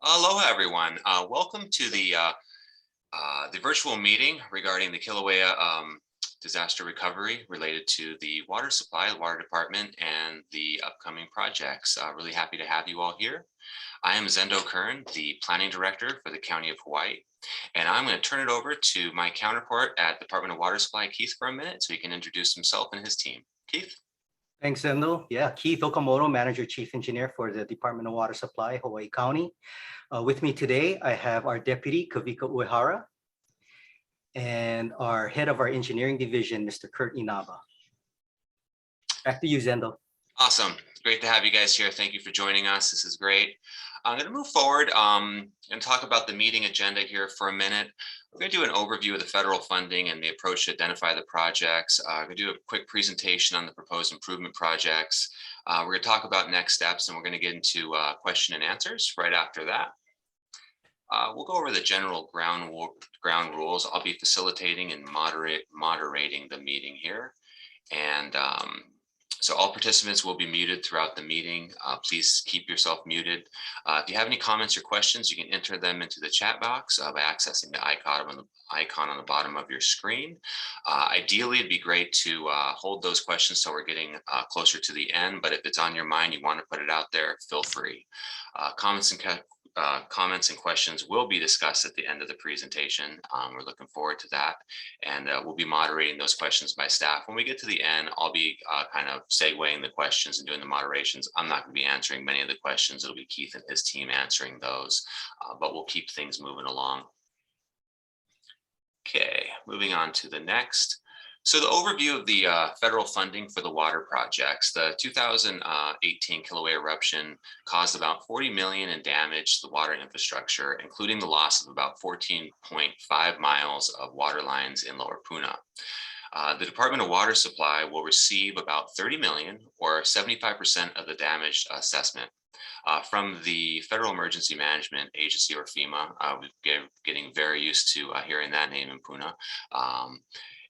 Aloha, everyone. Welcome to the virtual meeting regarding the Kīlauea disaster recovery related to the water supply, the water department, and the upcoming projects. Really happy to have you all here. I am Zendo Kern, the planning director for the County of Hawaii, and I'm going to turn it over to my counterpart at Department of Water Supply, Keith, for a minute, so he can introduce himself and his team. Keith? Thanks, Zendo. Yeah, Keith Okamoto, Manager Chief Engineer for the Department of Water Supply, Hawaii County. With me today, I have our Deputy, Kavika Uehara, and our Head of our Engineering Division, Mr. Kurt Inaba. Back to you, Zendo. Awesome. Great to have you guys here. Thank you for joining us. This is great. I'm going to move forward and talk about the meeting agenda here for a minute. We're going to do an overview of the federal funding and the approach to identify the projects. We're going to do a quick presentation on the proposed improvement projects. We're going to talk about next steps, and we're going to get into question and answers right after that. We'll go over the general ground rules. I'll be facilitating and moderating the meeting here. And so all participants will be muted throughout the meeting. Please keep yourself muted. If you have any comments or questions, you can enter them into the chat box by accessing the icon on the bottom of your screen. Ideally, it'd be great to hold those questions so we're getting closer to the end, but if it's on your mind, you want to put it out there, feel free. Comments and questions will be discussed at the end of the presentation. We're looking forward to that, and we'll be moderating those questions by staff. When we get to the end, I'll be kind of segueing the questions and doing the moderations. I'm not going to be answering many of the questions. It'll be Keith and his team answering those, but we'll keep things moving along. Okay, moving on to the next. So the overview of the federal funding for the water projects. The 2018 Kīlauea eruption caused about 40 million in damage to the water infrastructure, including the loss of about 14.5 miles of water lines in Lower Puna. The Department of Water Supply will receive about 30 million, or 75% of the damage assessment. From the Federal Emergency Management Agency, or FEMA. We're getting very used to hearing that name in Puna.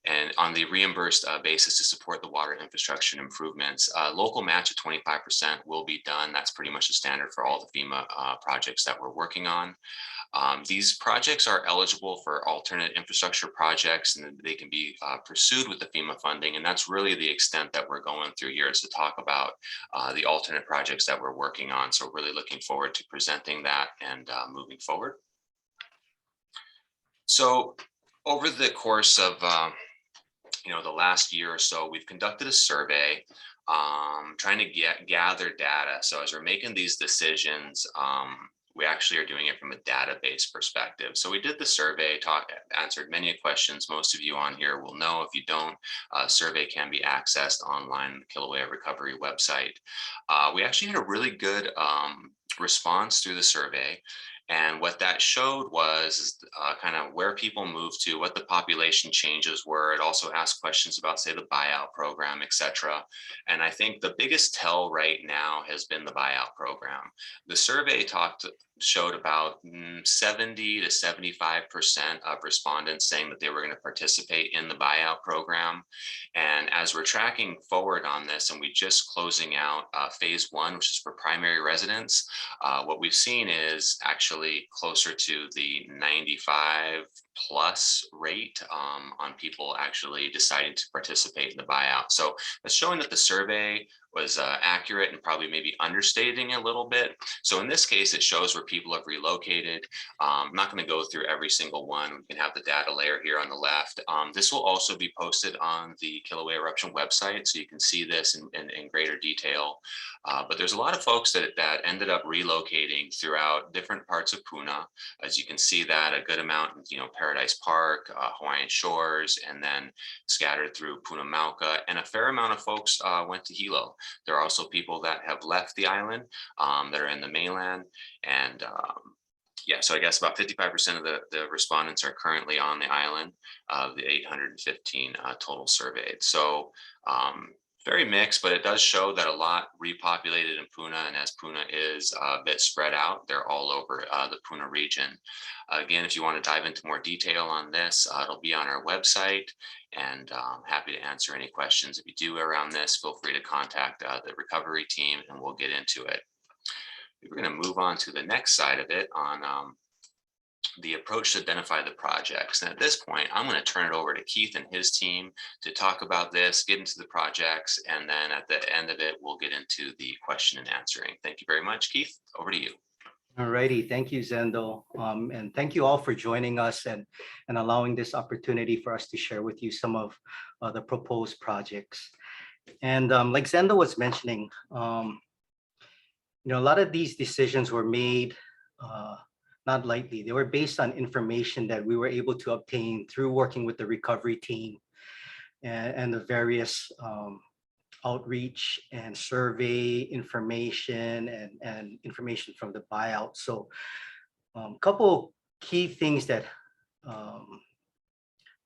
And on the reimbursed basis to support the water infrastructure improvements. Local match of 25% will be done. That's pretty much the standard for all the FEMA projects that we're working on. These projects are eligible for alternate infrastructure projects, and they can be pursued with the FEMA funding. And that's really the extent that we're going through here, is to talk about the alternate projects that we're working on. So we're really looking forward to presenting that and moving forward. So over the course of the last year or so, we've conducted a survey trying to gather data. So as we're making these decisions, we actually are doing it from a database perspective. So we did the survey, answered many questions. Most of you on here will know. If you don't, survey can be accessed online on the Kīlauea Recovery website. We actually had a really good response through the survey. And what that showed was kind of where people moved to, what the population changes were. It also asked questions about, say, the buyout program, et cetera. And I think the biggest tell right now has been the buyout program. The survey showed about 70 to 75% of respondents saying that they were going to participate in the buyout program. And as we're tracking forward on this, and we just closing out phase 1, which is for primary residents, what we've seen is actually closer to the 95+ rate on people actually deciding to participate in the buyout. So that's showing that the survey was accurate and probably maybe understating a little bit. So in this case, it shows where people have relocated. I'm not going to go through every single one. We can have the data layer here on the left. This will also be posted on the Kīlauea Eruption website, so you can see this in greater detail. But there's a lot of folks that ended up relocating throughout different parts of Puna. As you can see, that a good amount, Paradise Park, Hawaiian Shores, and then scattered through Puna Mauka, and a fair amount of folks went to Hilo. There are also people that have left the island that are in the mainland, and yeah, so I guess about 55% of the respondents are currently on the island of the 815 total surveyed. So very mixed, but it does show that a lot repopulated in Puna, and as Puna is a bit spread out, they're all over the Puna region. Again, if you want to dive into more detail on this, it'll be on our website, and I'm happy to answer any questions. If you do around this, feel free to contact the recovery team and we'll get into it. We're going to move on to the next side of it on the approach to identify the projects. And at this point, I'm going to turn it over to Keith and his team to talk about this, get into the projects, and then at the end of it, we'll get into the question and answering. Thank you very much, Keith. Over to you. All righty, thank you, Zendo. And thank you all for joining us and allowing this opportunity for us to share with you some of the proposed projects. And like Zendo was mentioning, a lot of these decisions were made not lightly. They were based on information that we were able to obtain through working with the recovery team and the various outreach and survey information and information from the buyout. So a couple key things that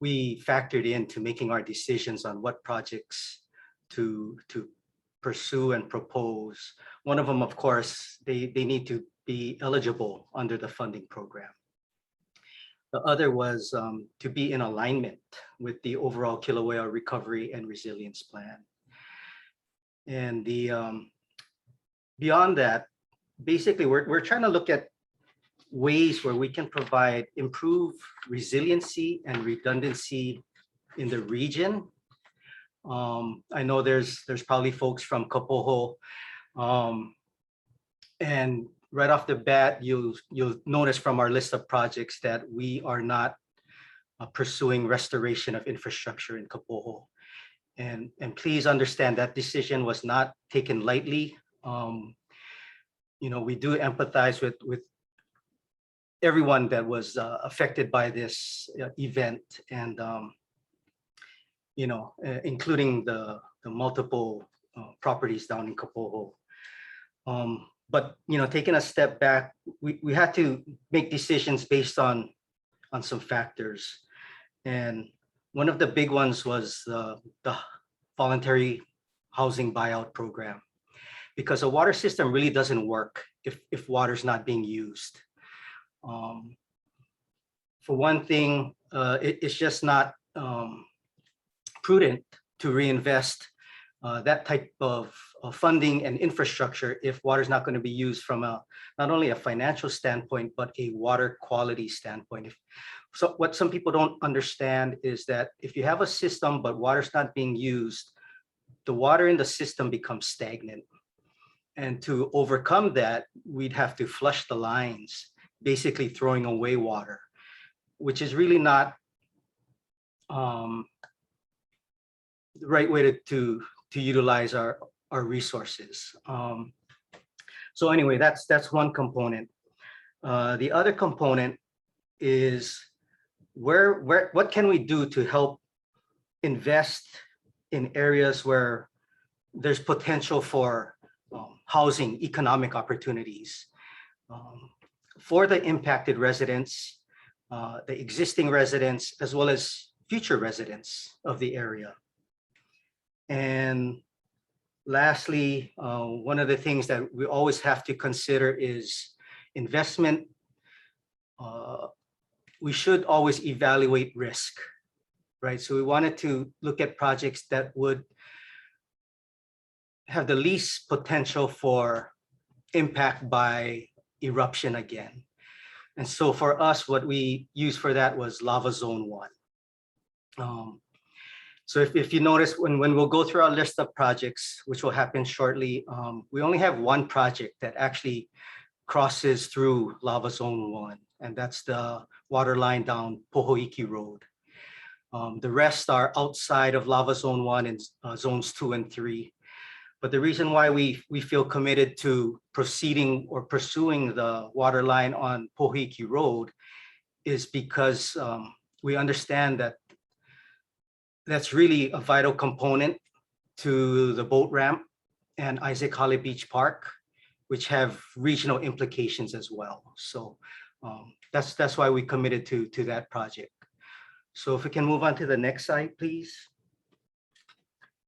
we factored into making our decisions on what projects to pursue and propose. One of them, of course, they need to be eligible under the funding program. The other was to be in alignment with the overall Kīlauea recovery and resilience plan. And the beyond that, basically, we're trying to look at ways where we can provide improved resiliency and redundancy in the region. I know there's probably folks from Kapoho, and right off the bat, you'll notice from our list of projects that we are not pursuing restoration of infrastructure in Kapoho. And please understand that decision was not taken lightly. We do empathize with everyone that was affected by this event, and including the multiple properties down in Kapoho. But taking a step back, we had to make decisions based on some factors, and one of the big ones was the voluntary housing buyout program, because a water system really doesn't work if water's not being used. For one thing, it's just not prudent to reinvest that type of funding and infrastructure if water is not going to be used from not only a financial standpoint, but a water quality standpoint. So what some people don't understand is that if you have a system but water's not being used, the water in the system becomes stagnant. And to overcome that, we'd have to flush the lines, basically throwing away water, which is really not the right way to utilize our resources. So anyway, that's one component. The other component is what can we do to help invest in areas where there's potential for housing, economic opportunities for the impacted residents, the existing residents, as well as future residents of the area. And lastly, one of the things that we always have to consider is investment. We should always evaluate risk, right? So we wanted to look at projects that would have the least potential for impact by eruption again. And so for us, what we used for that was lava zone 1. So if you notice, when we'll go through our list of projects, which will happen shortly, we only have one project that actually crosses through lava zone 1, and that's the water line down Pohoiki Road. The rest are outside of lava zone 1 and zones 2 and 3. But the reason why we feel committed to proceeding or pursuing the water line on Pohoiki Road is because we understand that that's really a vital component to the boat ramp and Isaac Holly Beach Park, which have regional implications as well. So that's why we committed to that project. So if we can move on to the next slide, please.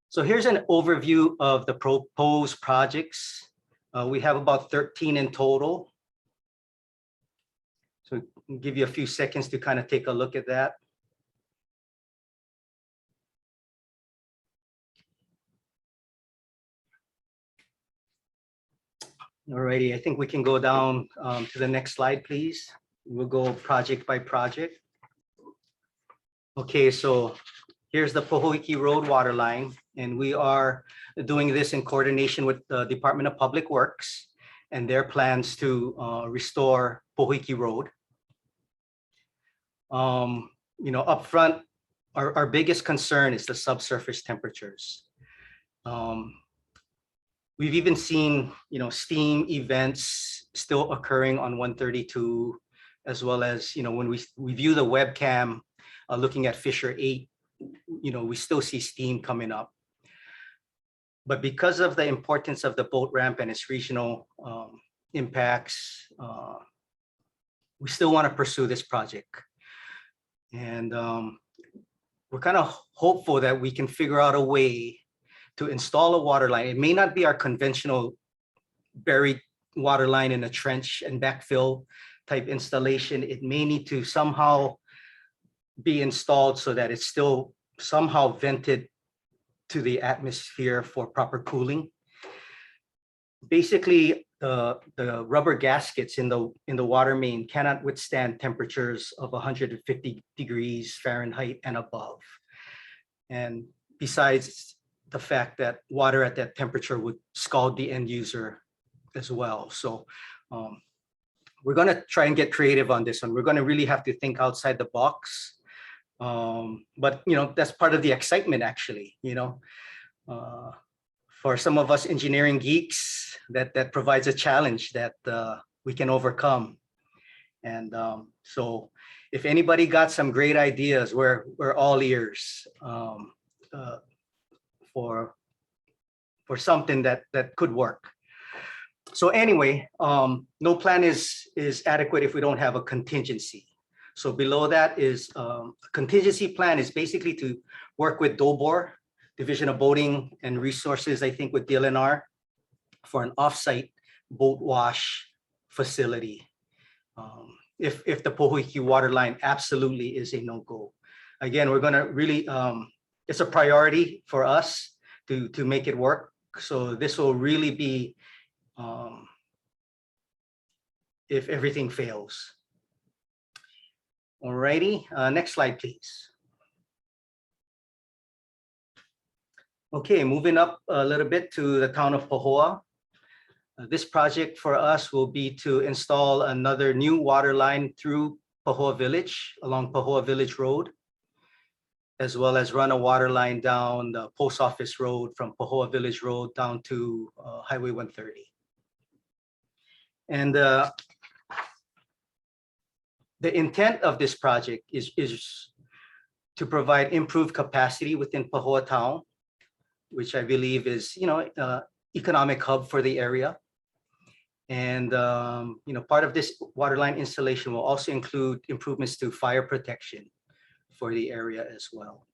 So here's an overview of the proposed projects. We have about 13 in total. So I'll give you a few seconds to kind of take a look at that. Alrighty, I think we can go down to the next slide, please. We'll go project by project. Okay, so here's the Pohoiki Road water line, and we are doing this in coordination with the Department of Public Works and their plans to restore Pohoiki Road. Up front, our biggest concern is the subsurface temperatures. We've even seen, steam events still occurring on 132, as well as, when we view the webcam looking at Fissure 8, we still see steam coming up. But because of the importance of the boat ramp and its regional impacts, we still want to pursue this project. And we're kind of hopeful that we can figure out a way to install a water line. It may not be our conventional buried water line in a trench and backfill type installation. It may need to somehow be installed so that it's still somehow vented to the atmosphere for proper cooling. Basically, the rubber gaskets in the water main cannot withstand temperatures of 150 degrees Fahrenheit and above. And besides the fact that water at that temperature would scald the end user as well. So we're going to try and get creative on this one. We're going to really have to think outside the box. But that's part of the excitement, actually. For some of us engineering geeks, that provides a challenge that we can overcome. And so if anybody got some great ideas, we're all ears for something that could work. So anyway, no plan is adequate if we don't have a contingency. So below that is a contingency plan is basically to work with DOBOR, Division of Boating and Resources, I think with DLNR, for an offsite boat wash facility. If the Pohoiki water line absolutely is a no-go. Again, we're gonna really, it's a priority for us to make it work. So this will really be if everything fails. Alrighty, next slide, please. Okay, moving up a little bit to the town of Pahoa. This project for us will be to install another new water line through Pahoa Village, along Pahoa Village Road, as well as run a water line down the post office road from Pahoa Village Road down to Highway 130. And the intent of this project is to provide improved capacity within Pahoa town, which I believe is, economic hub for the area. And, part of this water line installation will also include improvements to fire protection for the area as well.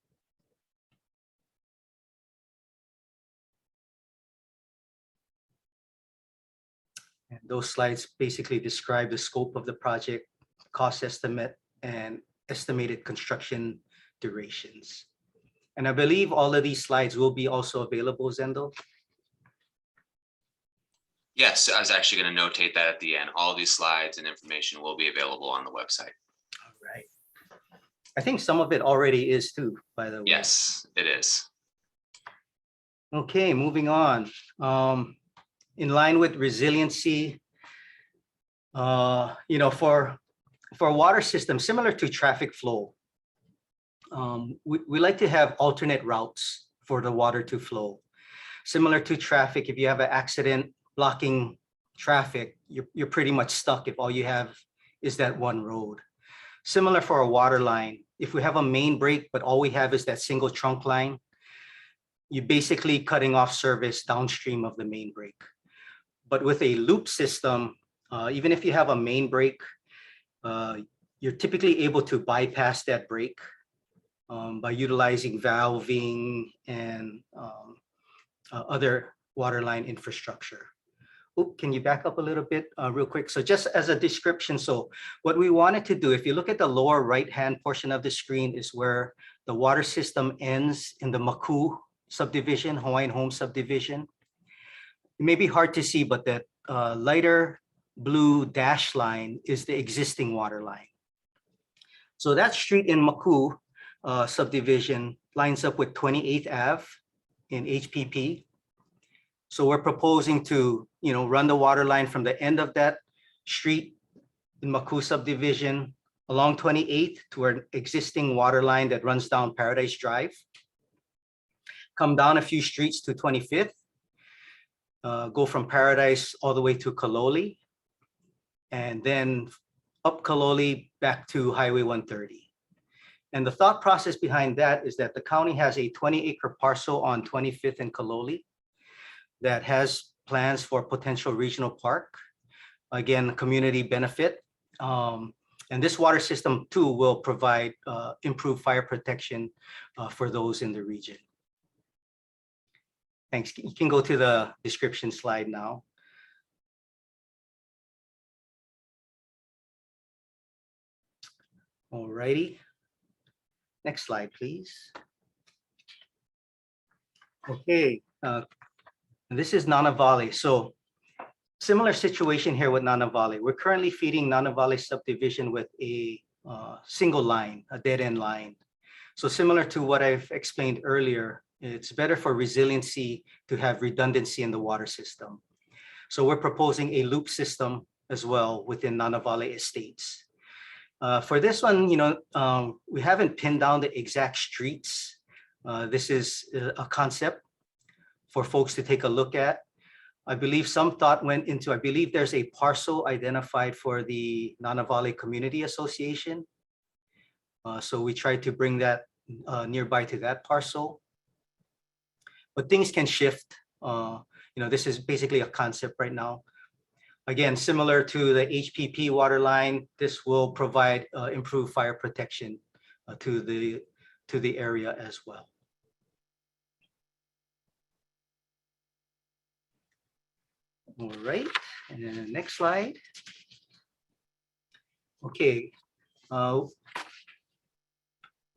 And those slides basically describe the scope of the project, cost estimate, and estimated construction durations. And I believe all of these slides will be also available, Zendo. Yes, I was actually going to notate that at the end. All these slides and information will be available on the website. All right. I think some of it already is too, by the way. Yes, it is. Okay, moving on. In line with resiliency, for a water system similar to traffic flow, we like to have alternate routes for the water to flow. Similar to traffic, if you have an accident blocking traffic, you're pretty much stuck if all you have is that one road. Similar for a water line, if we have a main break, but all we have is that single trunk line, you're basically cutting off service downstream of the main break. But with a loop system, even if you have a main break, you're typically able to bypass that break by utilizing valving and other water line infrastructure. Oh, can you back up a little bit real quick? So just as a description, so what we wanted to do, if you look at the lower right-hand portion of the screen is where the water system ends in the Maku subdivision, Hawaiian Home subdivision. It may be hard to see, but that lighter blue dash line is the existing water line. So that street in Maku subdivision lines up with 28th Ave in HPP. So we're proposing to, run the water line from the end of that street in Maku subdivision along 28th to our existing water line that runs down Paradise Drive. Come down a few streets to 25th, go from Paradise all the way to Kaloli, and then up Kaloli back to Highway 130. And the thought process behind that is that the county has a 20-acre parcel on 25th and Kaloli that has plans for potential regional park. Again, community benefit. And this water system too will provide improved fire protection for those in the region. Thanks. You can go to the description slide now. All righty. Next slide, please. Okay, this is Nana Valley. So similar situation here with Nana Valley. We're currently feeding Nana Valley subdivision with a single line, a dead end line. So similar to what I've explained earlier, it's better for resiliency to have redundancy in the water system. So we're proposing a loop system as well within Nana Valley Estates. For this one, we haven't pinned down the exact streets. This is a concept for folks to take a look at. I believe some thought went into, I believe there's a parcel identified for the Nana Valley Community Association. So we tried to bring that nearby to that parcel. But things can shift. This is basically a concept right now. Again, similar to the HPP water line, this will provide improved fire protection to the area as well. All right, and then the next slide. Okay, we'll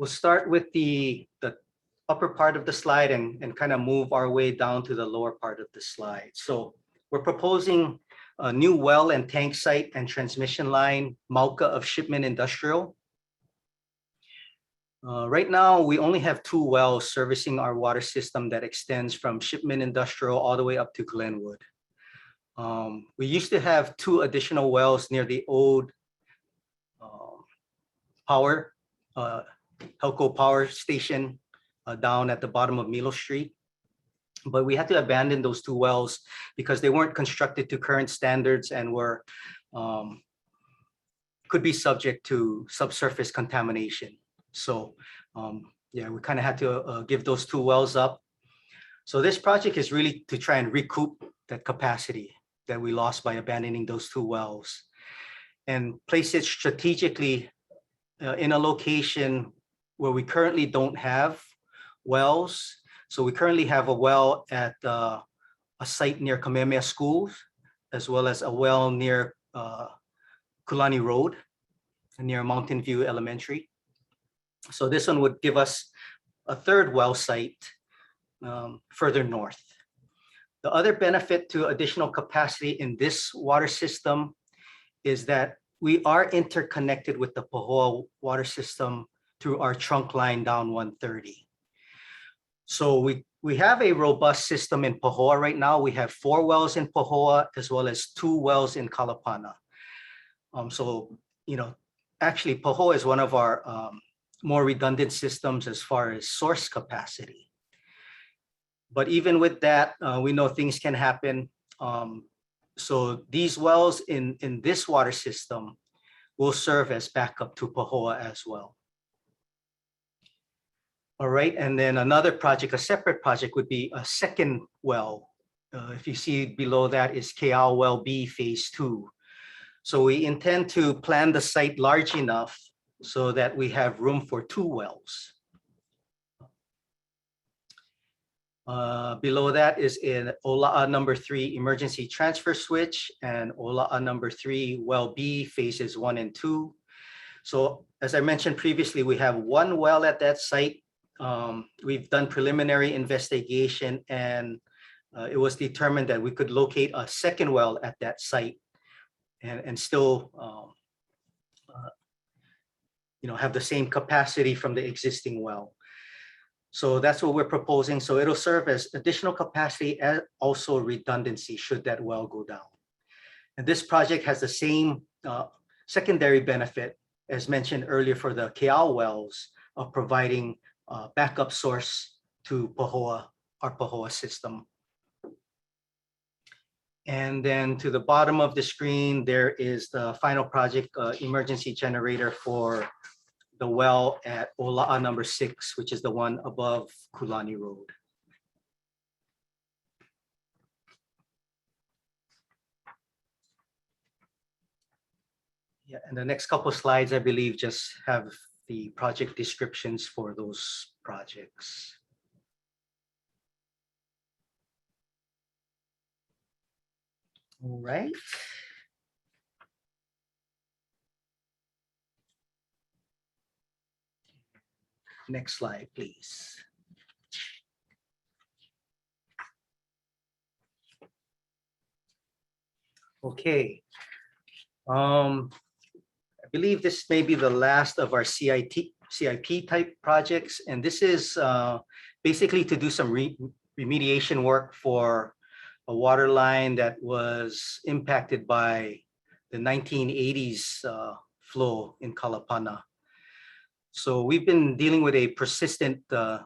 start with the upper part of the slide and kind of move our way down to the lower part of the slide. So we're proposing a new well and tank site and transmission line, Mauka of Shipment Industrial. Right now, we only have 2 wells servicing our water system that extends from Shipment Industrial all the way up to Glenwood. We used to have 2 additional wells near the old Helco power station down at the bottom of Milo Street. But we had to abandon those 2 wells because they weren't constructed to current standards and were could be subject to subsurface contamination. So yeah, we kind of had to give those 2 wells up. So this project is really to try and recoup that capacity that we lost by abandoning those 2 wells and place it strategically in a location where we currently don't have wells. So we currently have a well at a site near Kamehameha Schools, as well as a well near Kulani Road, near Mountain View Elementary. So this one would give us a 3rd well site further north. The other benefit to additional capacity in this water system is that we are interconnected with the Pohoa water system through our trunk line down 130. So we have a robust system in Pohoa right now. We have 4 wells in Pohoa as well as 2 wells in Kalapana. So, actually Pohoa is one of our more redundant systems as far as source capacity. But even with that, we know things can happen. So these wells in this water system will serve as backup to Pohoa as well. All right, and then another project, a separate project would be a 2nd well. If you see below that is Keao Well B Phase 2. So we intend to plan the site large enough so that we have room for 2 wells. Below that is in Ola'a number 3 emergency transfer switch and Ola'a number 3 well B phases 1 and 2. So as I mentioned previously, we have 1 well at that site. We've done preliminary investigation and it was determined that we could locate a second well at that site and still have the same capacity from the existing well. So that's what we're proposing. So it'll serve as additional capacity and also redundancy should that well go down. And this project has the same secondary benefit as mentioned earlier for the Kīlauea wells of providing backup source to Pohoa, our Pohoa system. And then to the bottom of the screen, there is the final project emergency generator for the well at Ola'a number 6, which is the one above Kulani Road. Yeah, and the next couple of slides, I believe, just have the project descriptions for those projects. All right. Next slide, please. Okay. I believe this may be the last of our CIP type projects, and this is basically to do some remediation work for a water line that was impacted by the 1980s flow in Kalapana. So we've been dealing with a persistent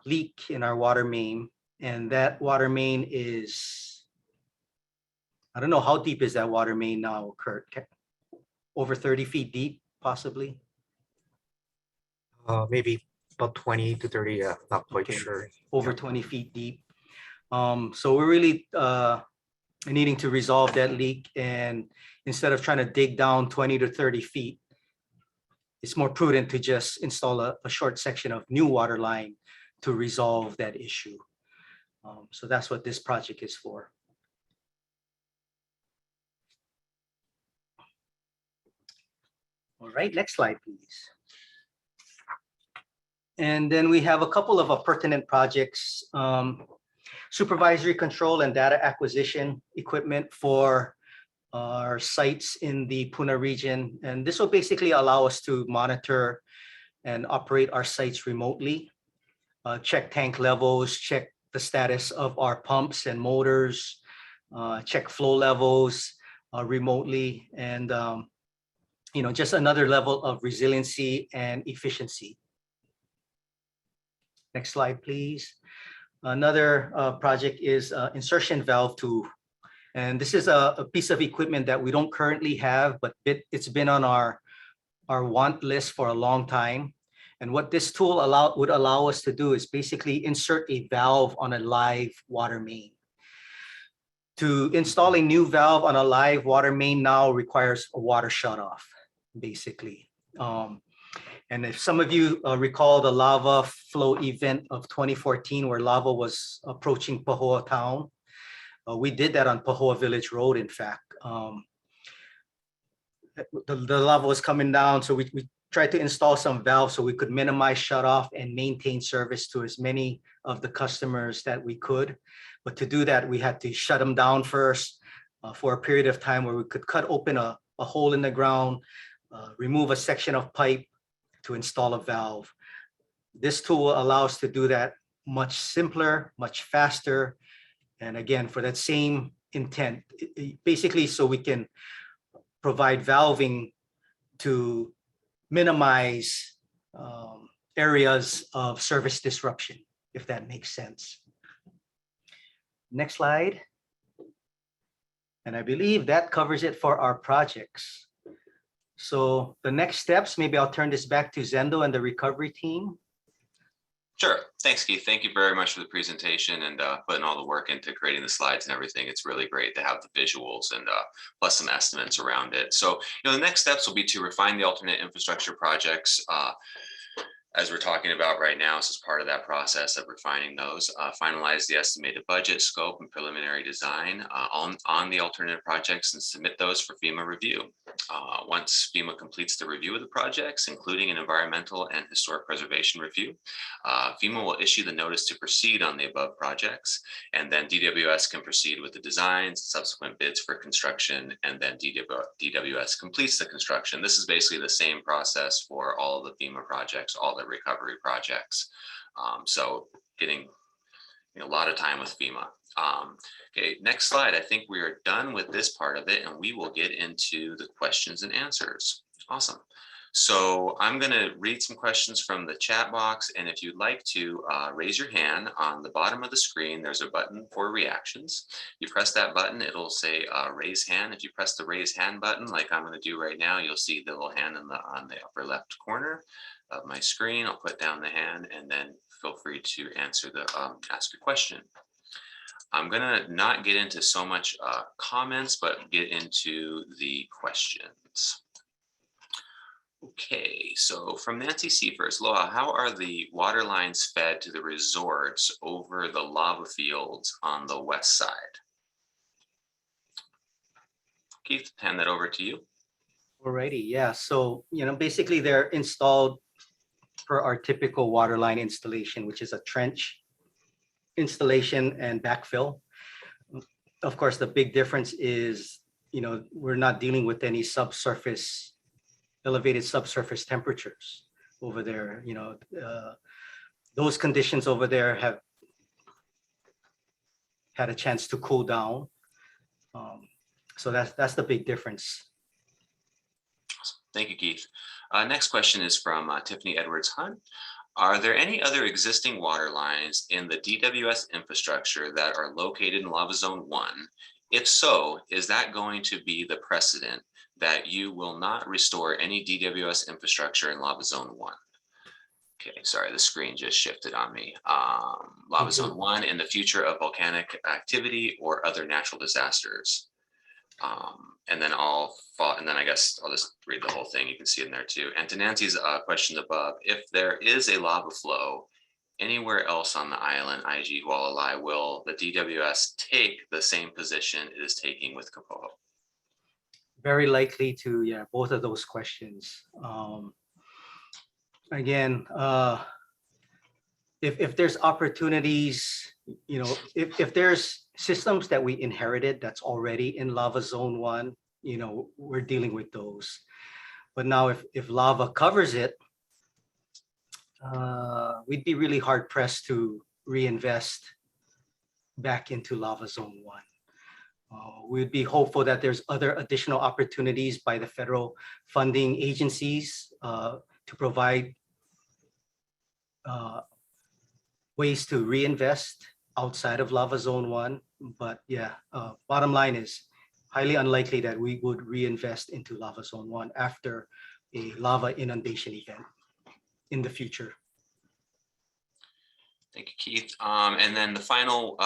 leak in our water main, and that water main is, I don't know, how deep is that water main now, Kurt? Over 30 feet deep, possibly? Maybe about 20 to 30, not quite sure. Over 20 feet deep. So we're really needing to resolve that leak, and instead of trying to dig down 20 to 30 feet, it's more prudent to just install a short section of new water line to resolve that issue. So that's what this project is for. All right, next slide, please. And then we have a couple of pertinent projects, supervisory control and data acquisition equipment for our sites in the Puna region. And this will basically allow us to monitor and operate our sites remotely, check tank levels, check the status of our pumps and motors, check flow levels remotely, and just another level of resiliency and efficiency. Next slide, please. Another project is insertion valve tool. And this is a piece of equipment that we don't currently have, but it's been on our want list for a long time. And what this tool would allow us to do is basically insert a valve on a live water main. To install a new valve on a live water main now requires a water shutoff, basically. And if some of you recall the lava flow event of 2014, where lava was approaching Pohoa town, we did that on Pohoa Village Road, in fact. The lava was coming down, so we tried to install some valves so we could minimize shutoff and maintain service to as many of the customers that we could. But to do that, we had to shut them down first for a period of time where we could cut open a hole in the ground, remove a section of pipe to install a valve. This tool allows us to do that much simpler, much faster. And again, for that same intent, basically so we can provide valving to minimize areas of service disruption, if that makes sense. Next slide. And I believe that covers it for our projects. So the next steps, maybe I'll turn this back to Zendo and the recovery team. Sure. Thanks, Keith. Thank you very much for the presentation and putting all the work into creating the slides and everything. It's really great to have the visuals and plus some estimates around it. So, the next steps will be to refine the alternate infrastructure projects as we're talking about right now. So as part of that process of refining those, finalize the estimated budget, scope, and preliminary design on the alternative projects and submit those for FEMA review. Once FEMA completes the review of the projects, including an environmental and historic preservation review, FEMA will issue the notice to proceed on the above projects, and then DWS can proceed with the designs, subsequent bids for construction, and then DWS completes the construction. This is basically the same process for all of the FEMA projects, all the recovery projects. So getting a lot of time with FEMA. Okay, next slide. I think we are done with this part of it, and we will get into the questions and answers. Awesome. So I'm going to read some questions from the chat box, and if you'd like to raise your hand on the bottom of the screen, there's a button for reactions. You press that button, it'll say raise hand. If you press the raise hand button, like I'm going to do right now, you'll see the little hand on the upper left corner of my screen. I'll put down the hand, and then feel free to answer the ask your question. I'm gonna not get into so much comments, but get into the questions. Okay, so from Nancy C first, Loa, how are the water lines fed to the resorts over the lava fields on the west side? Keith, hand that over to you. Alrighty, yeah. So, basically they're installed per our typical water line installation, which is a trench installation and backfill. Of course, the big difference is, we're not dealing with any elevated subsurface temperatures over there. Those conditions over there have had a chance to cool down. So that's the big difference. Thank you, Keith. Next question is from Tiffany Edwards Hunt. Are there any other existing water lines in the DWS infrastructure that are located in Lava Zone 1? If so, is that going to be the precedent that you will not restore any DWS infrastructure in Lava Zone 1? Okay, sorry, the screen just shifted on me. Lava Zone 1 in the future of volcanic activity or other natural disasters. And then I guess I'll just read the whole thing. You can see it in there too. And to Nancy's question above, if there is a lava flow anywhere else on the island, IG Hualalai, will the DWS take the same position it is taking with Kapoho? Very likely to, yeah, both of those questions. Again, if there's opportunities, if there's systems that we inherited that's already in Lava Zone 1, we're dealing with those. But now if lava covers it, we'd be really hard pressed to reinvest back into Lava Zone 1. We'd be hopeful that there's other additional opportunities by the federal funding agencies to provide ways to reinvest outside of Lava Zone 1. But yeah, bottom line is highly unlikely that we would reinvest into Lava Zone 1 after a lava inundation event in the future. Thank you, Keith. And then the final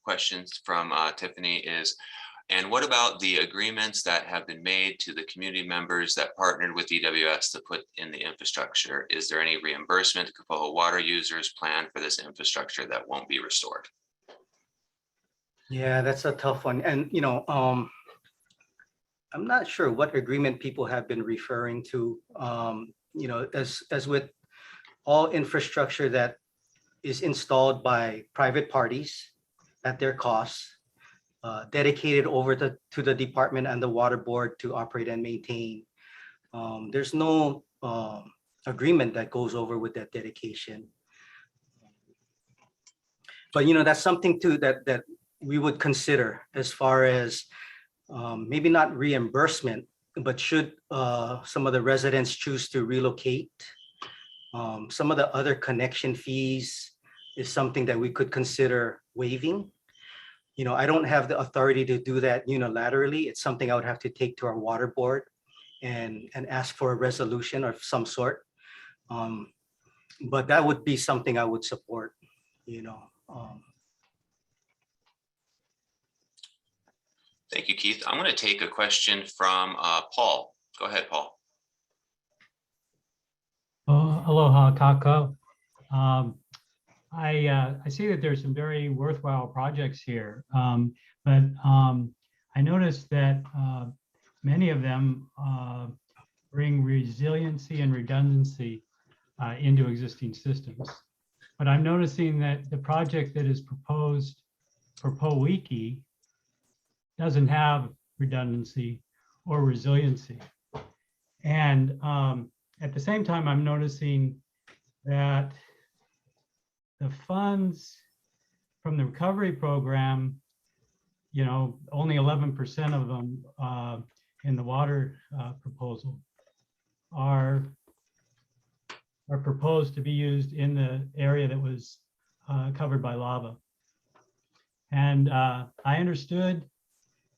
question from Tiffany is, and what about the agreements that have been made to the community members that partnered with DWS to put in the infrastructure? Is there any reimbursement to Kapoho water users planned for this infrastructure that won't be restored? Yeah, that's a tough one. And, I'm not sure what agreement people have been referring to. As with all infrastructure that is installed by private parties at their cost, dedicated over to the department and the water board to operate and maintain. There's no agreement that goes over with that dedication. But that's something too that we would consider as far as maybe not reimbursement, but should some of the residents choose to relocate, some of the other connection fees is something that we could consider waiving. I don't have the authority to do that unilaterally. It's something I would have to take to our water board and ask for a resolution of some sort. But that would be something I would support, Thank you, Keith. I'm going to take a question from Paul. Go ahead, Paul. Aloha, Kako. I see that there's some very worthwhile projects here, but I noticed that many of them bring resiliency and redundancy into existing systems. But I'm noticing that the project that is proposed for Pohoiki doesn't have redundancy or resiliency. And at the same time, I'm noticing that the funds from the recovery program, you know, only 11% of them in the water proposal are proposed to be used in the area that was covered by lava. And I understood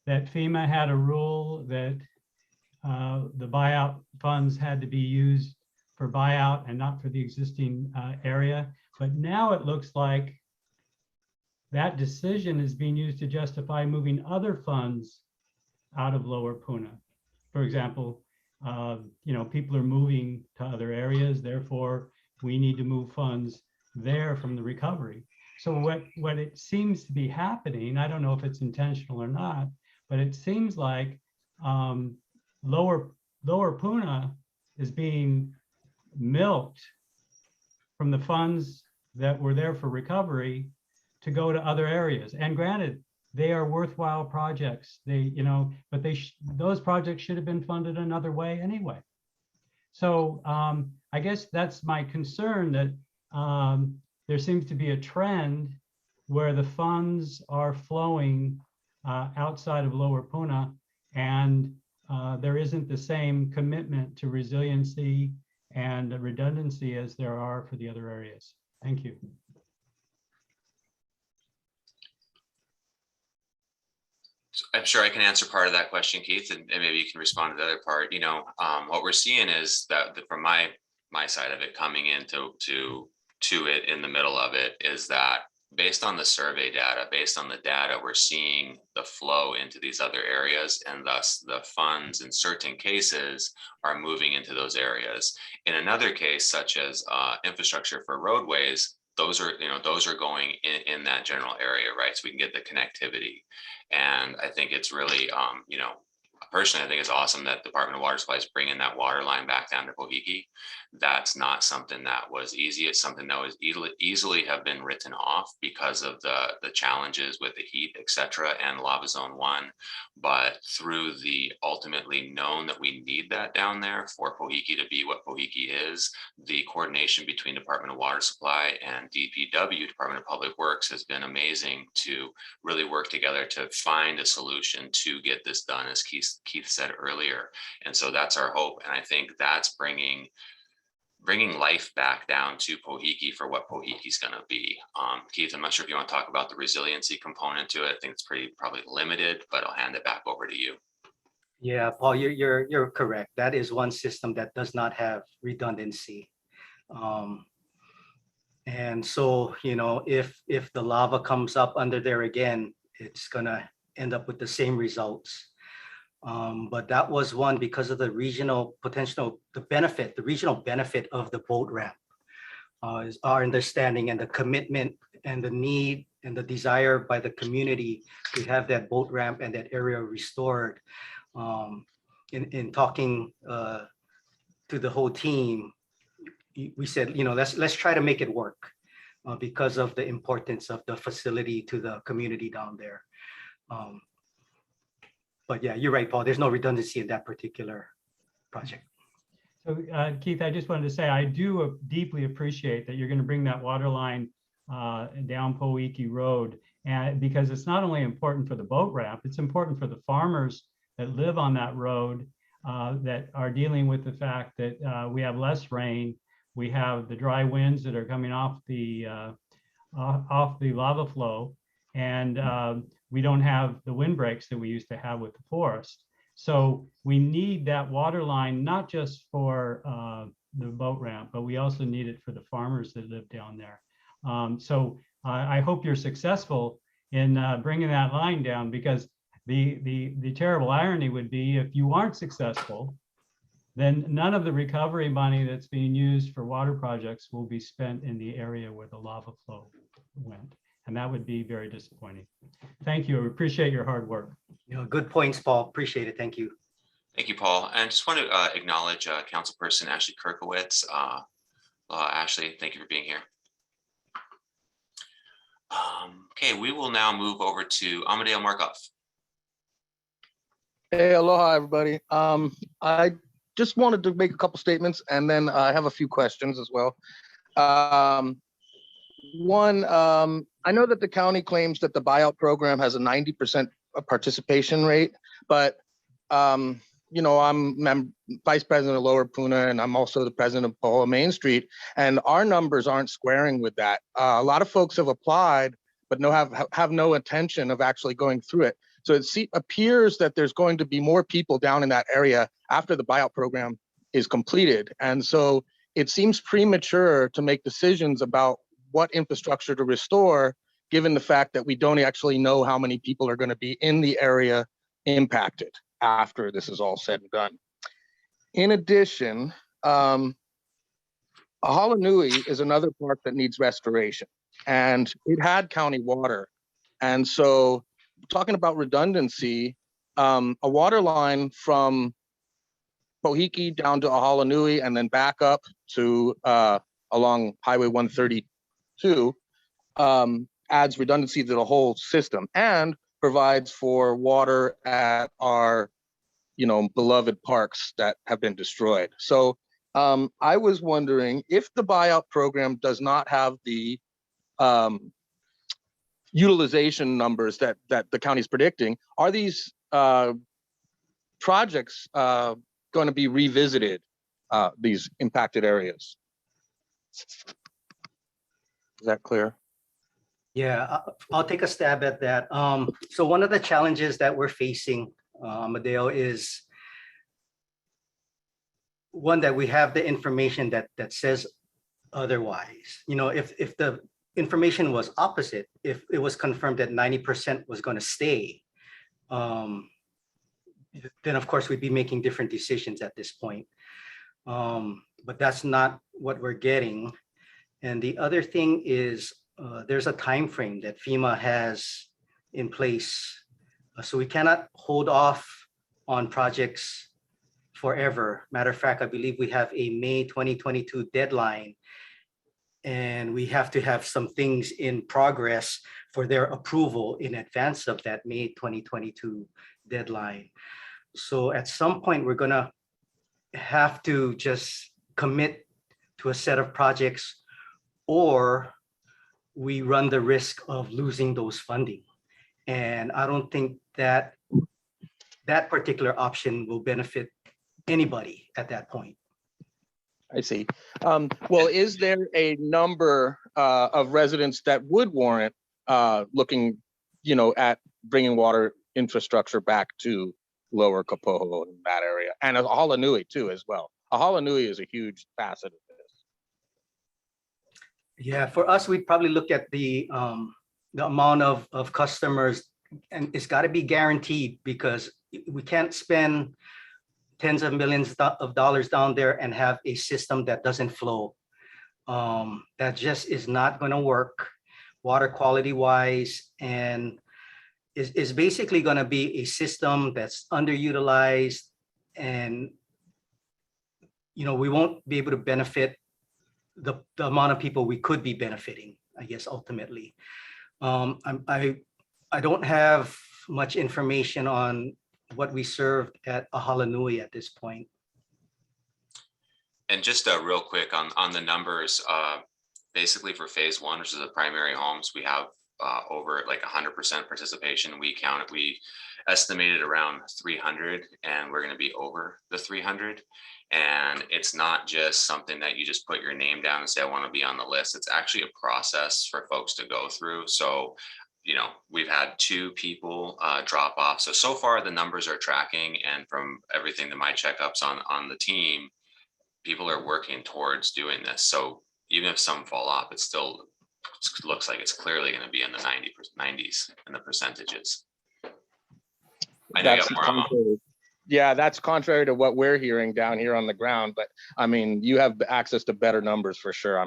that FEMA had a rule that the buyout funds had to be used for buyout and not for the existing area. But now it looks like that decision is being used to justify moving other funds out of Lower Puna. For example, you know, people are moving to other areas, therefore we need to move funds there from the recovery. So what it seems to be happening, I don't know if it's intentional or not, but it seems like Lower Puna is being milked from the funds that were there for recovery to go to other areas. And granted, they are worthwhile projects. They, you know, but those projects should have been funded another way anyway. So I guess that's my concern, that there seems to be a trend where the funds are flowing outside of Lower Puna, and there isn't the same commitment to resiliency and redundancy as there are for the other areas. Thank you. I'm sure I can answer part of that question, Keith, and maybe you can respond to the other part. You know, what we're seeing is that from my side of it, coming into it in the middle of it, is that based on the survey data, based on the data, we're seeing the flow into these other areas, and thus the funds in certain cases are moving into those areas. In another case, such as infrastructure for roadways, those are going in that general area, right? So we can get the connectivity. And I think it's really, you know, personally, I think it's awesome that the Department of Water Supply is bringing that water line back down to Pohoiki. That's not something that was easy. It's something that was easily have been written off because of the challenges with the heat, et cetera, and Lava Zone 1. But through the ultimately known that we need that down there for Pohoiki to be what Pohoiki is, the coordination between Department of Water Supply and DPW, Department of Public Works, has been amazing to really work together to find a solution to get this done, as Keith said earlier. And so that's our hope. And I think that's bringing life back down to Pohoiki for what Pohoiki is going to be. Keith, I'm not sure if you want to talk about the resiliency component to it. I think it's probably limited, but I'll hand it back over to you. Yeah, Paul, you're correct. That is one system that does not have redundancy. And so, you know, if the lava comes up under there again, it's gonna end up with the same results. But that was one because of the regional potential, the regional benefit of the boat ramp is our understanding, and the commitment and the need and the desire by the community to have that boat ramp and that area restored. In talking to the whole team, we said, you know, let's try to make it work because of the importance of the facility to the community down there. But yeah, you're right, Paul. There's no redundancy in that particular project. So Keith, I just wanted to say, I do deeply appreciate that you're going to bring that water line down Pohoiki Road, and because it's not only important for the boat ramp, it's important for the farmers that live on that road that are dealing with the fact that we have less rain, we have the dry winds that are coming off the lava flow, and we don't have the windbreaks that we used to have with the forest. So we need that water line, not just for the boat ramp, but we also need it for the farmers that live down there. So I hope you're successful in bringing that line down, because the terrible irony would be if you aren't successful, then none of the recovery money that's being used for water projects will be spent in the area where the lava flow went. And that would be very disappointing. Thank you. I appreciate your hard work. You know, good points, Paul. Appreciate it. Thank you. Thank you, Paul. And just want to acknowledge Councilperson Ashley Kirkowitz. Ashley, thank you for being here. Okay, we will now move over to Amadeo Markov. Hey, aloha, everybody. I just wanted to make a couple statements, and then I have a few questions as well. One, I know that the county claims that the buyout program has a 90% participation rate, but you know, I'm vice president of Lower Puna, and I'm also the president of Pohoiki Main Street, and our numbers aren't squaring with that. A lot of folks have applied, but have no intention of actually going through it. So it appears that there's going to be more people down in that area after the buyout program is completed. And so it seems premature to make decisions about what infrastructure to restore, given the fact that we don't actually know how many people are going to be in the area impacted after this is all said and done. In addition, Ahalanui is another park that needs restoration, and it had county water. And so talking about redundancy, a water line from Pohoiki down to Ahalanui and then back up to along Highway 132 adds redundancy to the whole system and provides for water at our, you know, beloved parks that have been destroyed. So I was wondering if the buyout program does not have the utilization numbers that the county is predicting, are these projects going to be revisited, these impacted areas? Is that clear? Yeah, I'll take a stab at that. So one of the challenges that we're facing, Amadeo, is one that we have the information that says otherwise. You know, if the information was opposite, if it was confirmed that 90% was going to stay, then of course we'd be making different decisions at this point. But that's not what we're getting. And the other thing is there's a time frame that FEMA has in place. So we cannot hold off on projects forever. Matter of fact, I believe we have a May 2022 deadline, and we have to have some things in progress for their approval in advance of that May 2022 deadline. So at some point, we're gonna have to just commit to a set of projects, or we run the risk of losing those funding. And I don't think that that particular option will benefit anybody at that point. I see. Well, is there a number of residents that would warrant looking, you know, at bringing water infrastructure back to Lower Kapoho in that area, and Ahalanui too as well? Ahalanui is a huge facet of this. Yeah, for us, we'd probably look at the amount of customers, and it's got to be guaranteed, because we can't spend tens of millions of dollars down there and have a system that doesn't flow. That just is not going to work water quality wise, and is basically going to be a system that's underutilized, and you know, we won't be able to benefit the amount of people we could be benefiting, I guess, ultimately. I don't have much information on what we served at Ahalanui at this point. And just real quick on the numbers, basically for phase one, which is the primary homes, we have over like 100% participation. We estimated around 300, and we're going to be over the 300. And it's not just something that you just put your name down and say, I want to be on the list. It's actually a process for folks to go through. So, you know, we've had 2 people drop off. So far the numbers are tracking, and from everything that my checkups on the team, people are working towards doing this. So even if some fall off, it still looks like it's clearly going to be in the 90s in the percentages. I know you have more. Yeah, that's contrary to what we're hearing down here on the ground. But I mean, you have access to better numbers for sure.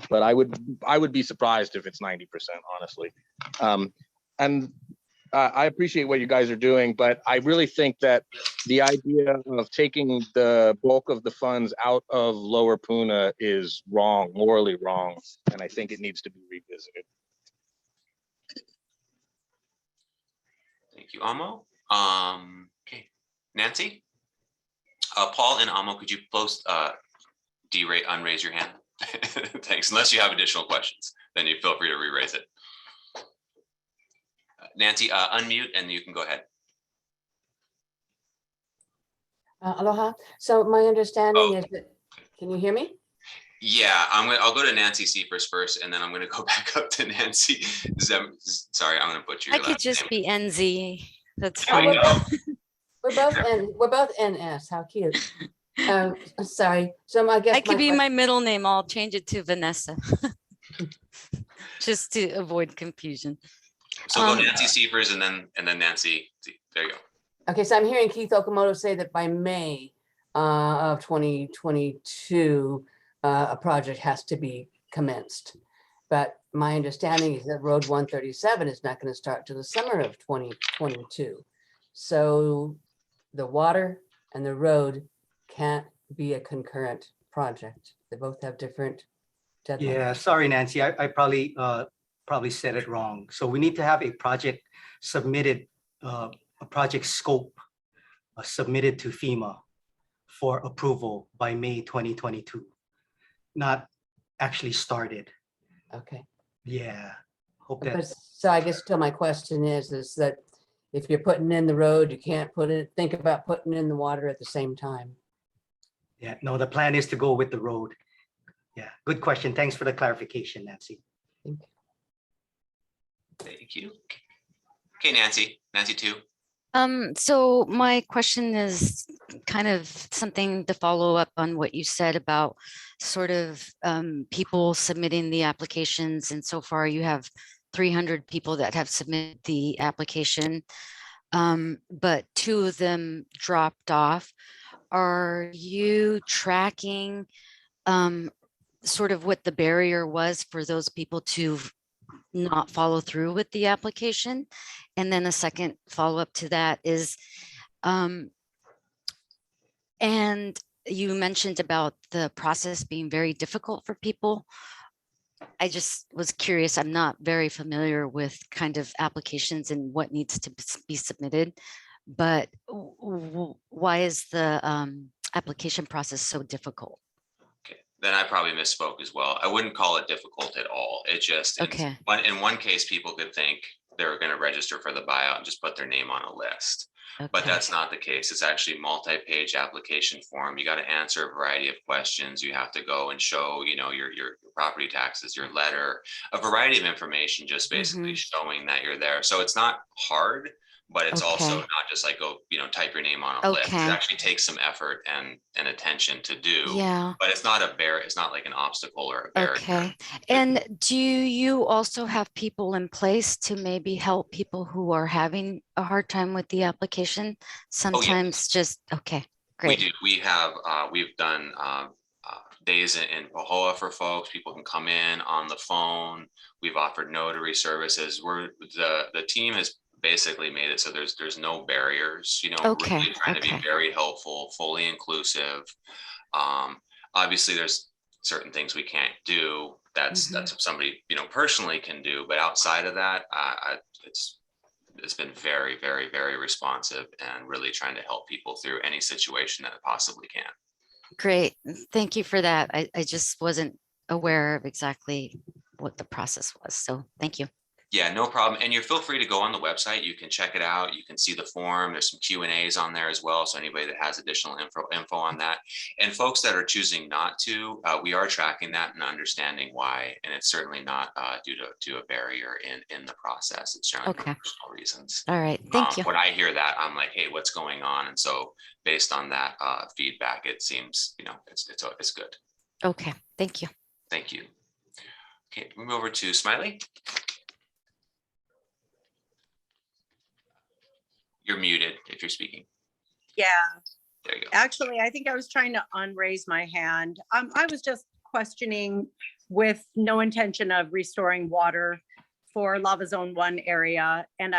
But I would be surprised if it's 90%, honestly. And I appreciate what you guys are doing, but I really think that the idea of taking the bulk of the funds out of Lower Puna is wrong, morally wrong, and I think it needs to be revisited. Thank you, Amo. Okay, Nancy? Paul and Amo, could you both unraise your hand? Thanks, unless you have additional questions, then you feel free to re-raise it. Nancy, unmute and you can go ahead. Aloha. So my understanding is that, can you hear me? Yeah, I'll go to Nancy Seifers first, and then I'm gonna go back up to Nancy. Sorry, I'm gonna butcher your I could last just name. be NZ. That's Oh, fine. We're both NS. How cute. Sorry. So I guess I could be my middle name. I'll change it to Vanessa. Just to avoid confusion. So go Nancy Seifers and then Nancy. There you go. Okay, so I'm hearing Keith Okamoto say that by May of 2022, a project has to be commenced. But my understanding is that Road 137 is not going to start till the summer of 2022. So the water and the road can't be a concurrent project. They both have different deadlines. Yeah, sorry, Nancy, I probably said it wrong. So we need to have a project submitted, a project scope submitted to FEMA for approval by May 2022, not actually started. Okay. Yeah, hope But, that. so I guess still my question is that if you're putting in the road, you can't think about putting in the water at the same time. Yeah, no, the plan is to go with the road. Yeah, good question. Thanks for the clarification, Nancy. Thank you. Thank you. Okay, Nancy 2. So my question is kind of something to follow up on what you said about sort of people submitting the applications, and so far you have 300 people that have submitted the application, but 2 of them dropped off. Are you tracking sort of what the barrier was for those people to not follow through with the application? And then a second follow-up to that is, and you mentioned about the process being very difficult for people. I just was curious, I'm not very familiar with kind of applications and what needs to be submitted, but why is the application process so difficult? Okay, then I probably misspoke as well. I wouldn't call it difficult at all. It just, Okay. in one case, people could think they were going to register for the buyout and just put their name on a list. But Okay. that's not the case. It's actually a multi-page application form. You got to answer a variety of questions. You have to go and show, your property taxes, your letter, a variety of information, just basically showing that you're there. So it's not hard, but it's also Okay. not just like go, type your name on a list. It Okay. actually takes some effort and attention to do. Yeah. But it's not it's not like an obstacle or a barrier. Okay. And do you also have people in place to maybe help people who are having a hard time with the application? Sometimes just, okay, great. We do. We have, we've done days in Pohoa for folks. People can come in on the phone. We've offered notary services. The team has basically made it so there's no barriers, Okay. really trying to be Okay. very helpful, fully inclusive. Obviously there's certain things we can't do. That's what somebody, personally can do, but outside of that, it's been very, very, very responsive and really trying to help people through any situation that it possibly can. Great. Thank you for that. I just wasn't aware of exactly what the process was. So thank you. Yeah, no problem. And you feel free to go on the website. You can check it out. You can see the form. There's some Q&As on there as well. So anybody that has additional info on that, and folks that are choosing not to, we are tracking that and understanding why. And it's certainly not due to a barrier in the process. It's generally for personal reasons. All right. Thank you. When I hear that, I'm like, hey, what's going on? And so based on that feedback, it seems, it's good. Okay. Thank you. Thank you. Okay, move over to Smiley. You're muted if you're speaking. Yeah, There you go. actually, I think I was trying to unraise my hand. I was just questioning, with no intention of restoring water for Lava Zone 1 area, and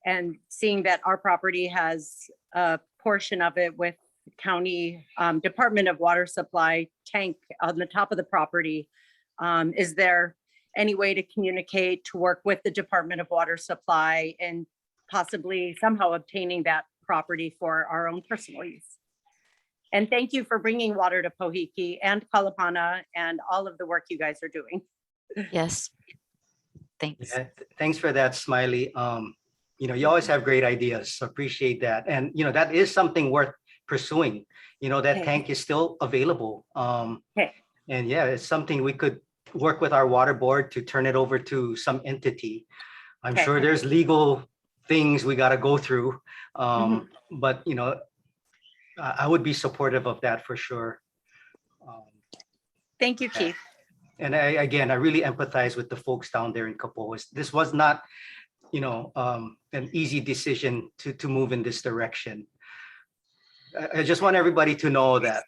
and seeing that our property has a portion of it with county Department of Water Supply tank on the top of the property. Is there any way to communicate, to work with the Department of Water Supply and possibly somehow obtaining that property for our own personal use? And thank you for bringing water to Pohoiki and Kalapana and all of the work you guys are doing. Yes. Thanks. Yeah, thanks for that, Smiley. You always have great ideas, so appreciate that. And, that is something worth pursuing. That Okay. tank is still available. Okay. And yeah, it's something we could work with our water board to turn it over to some entity. I'm Okay. sure there's legal things we got to go through. But, I would be supportive of that for sure. Thank you, Keith. And I really empathize with the folks down there in Kapoho. This was not, an easy decision to move in this direction. I just want everybody to know that,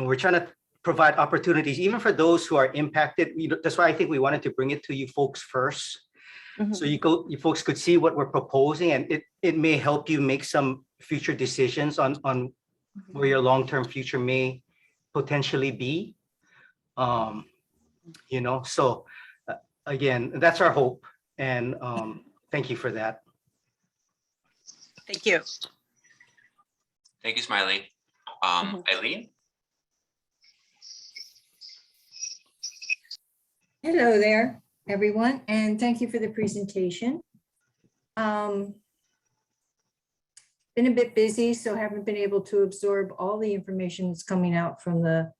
we're trying to provide opportunities, even for those who are impacted. That's why I think we wanted to bring it to you folks first. So you folks could see what we're proposing, and it may help you make some future decisions on where your long-term future may potentially be. So again, that's our hope. And thank you for that. Thank you. Thank you, Smiley. Eileen? Hello there, everyone, and thank you for the presentation. Been a bit busy, so haven't been able to absorb all the information that's coming out from the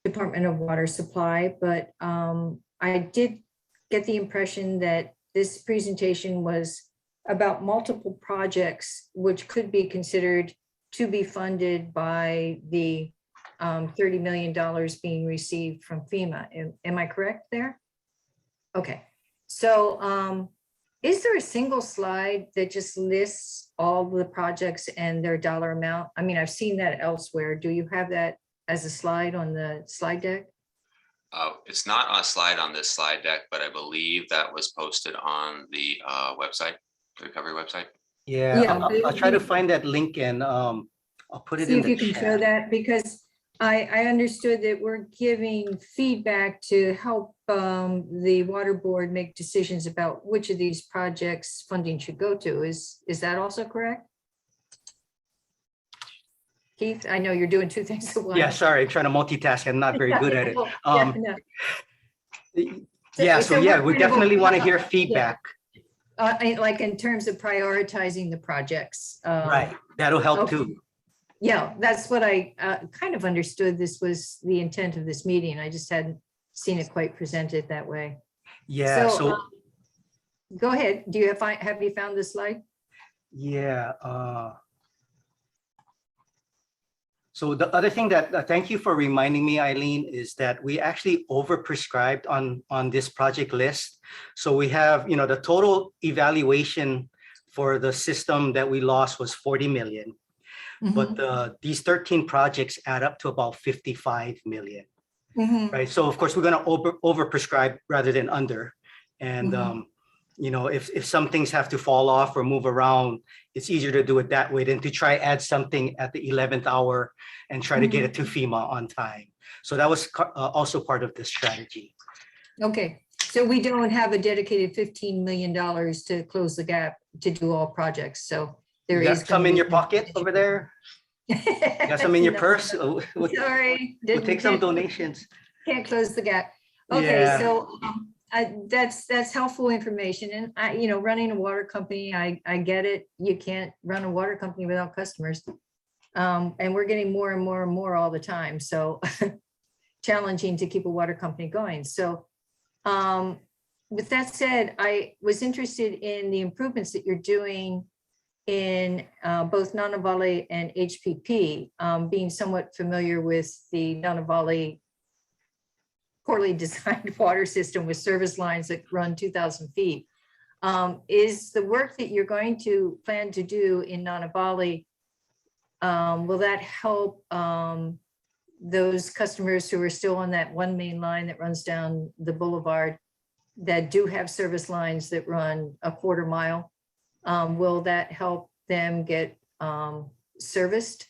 Department of Water Supply, but I did get the impression that this presentation was about multiple projects which could be considered to be funded by the $30 million being received from FEMA. Am I correct there? Okay, so is there a single slide that just lists all the projects and their dollar amount? I mean, I've seen that elsewhere. Do you have that as a slide on the slide deck? It's not on a slide on this slide deck, but I believe that was posted on the website, the recovery website. Yeah, Yeah, I'll try to find that link and I'll put it See in if the you can show chat. that, because I understood that we're giving feedback to help the water board make decisions about which of these projects funding should go to. Is that also correct? Keith, I know you're doing two things at once. Yeah, sorry, I'm trying to multitask. I'm not very good at it. Yeah, no. Yeah, so yeah, what we kind of a- definitely want to hear feedback. Like in terms of prioritizing the projects. Right, that'll help okay. too. Yeah, that's what I kind of understood this was the intent of this meeting. I just hadn't seen it quite presented that way. Yeah, so Go ahead. Do you have you found this slide? yeah. So the other thing that, thank you for reminding me, Eileen, is that we actually overprescribed on this project list. So we have, the total evaluation for the system that we lost was 40 million. But these 13 projects add up to about 55 million, right? So of course, we're gonna overprescribe rather than under. And if some things have to fall off or move around, it's easier to do it that way than to try add something at the 11th hour and try to get it to FEMA on time. So that was also part of the strategy. Okay, so we don't have a dedicated $15 million to close the gap to do all projects. So there You is got some gonna in be- your pocket over there? You got some in your No, purse? no, We'll Sorry. take some can't- donations. Can't close the gap. Okay, Yeah. so that's helpful information. And running a water company, I get it. You can't run a water company without customers. And we're getting more and more and more all the time. So challenging to keep a water company going. So with that said, I was interested in the improvements that you're doing in both Nanavali and HPP, being somewhat familiar with the Nanavali poorly designed water system with service lines that run 2,000 feet. Is the work that you're going to plan to do in Nanavali, will that help those customers who are still on that one main line that runs down the boulevard that do have service lines that run a quarter mile. Will that help them get serviced?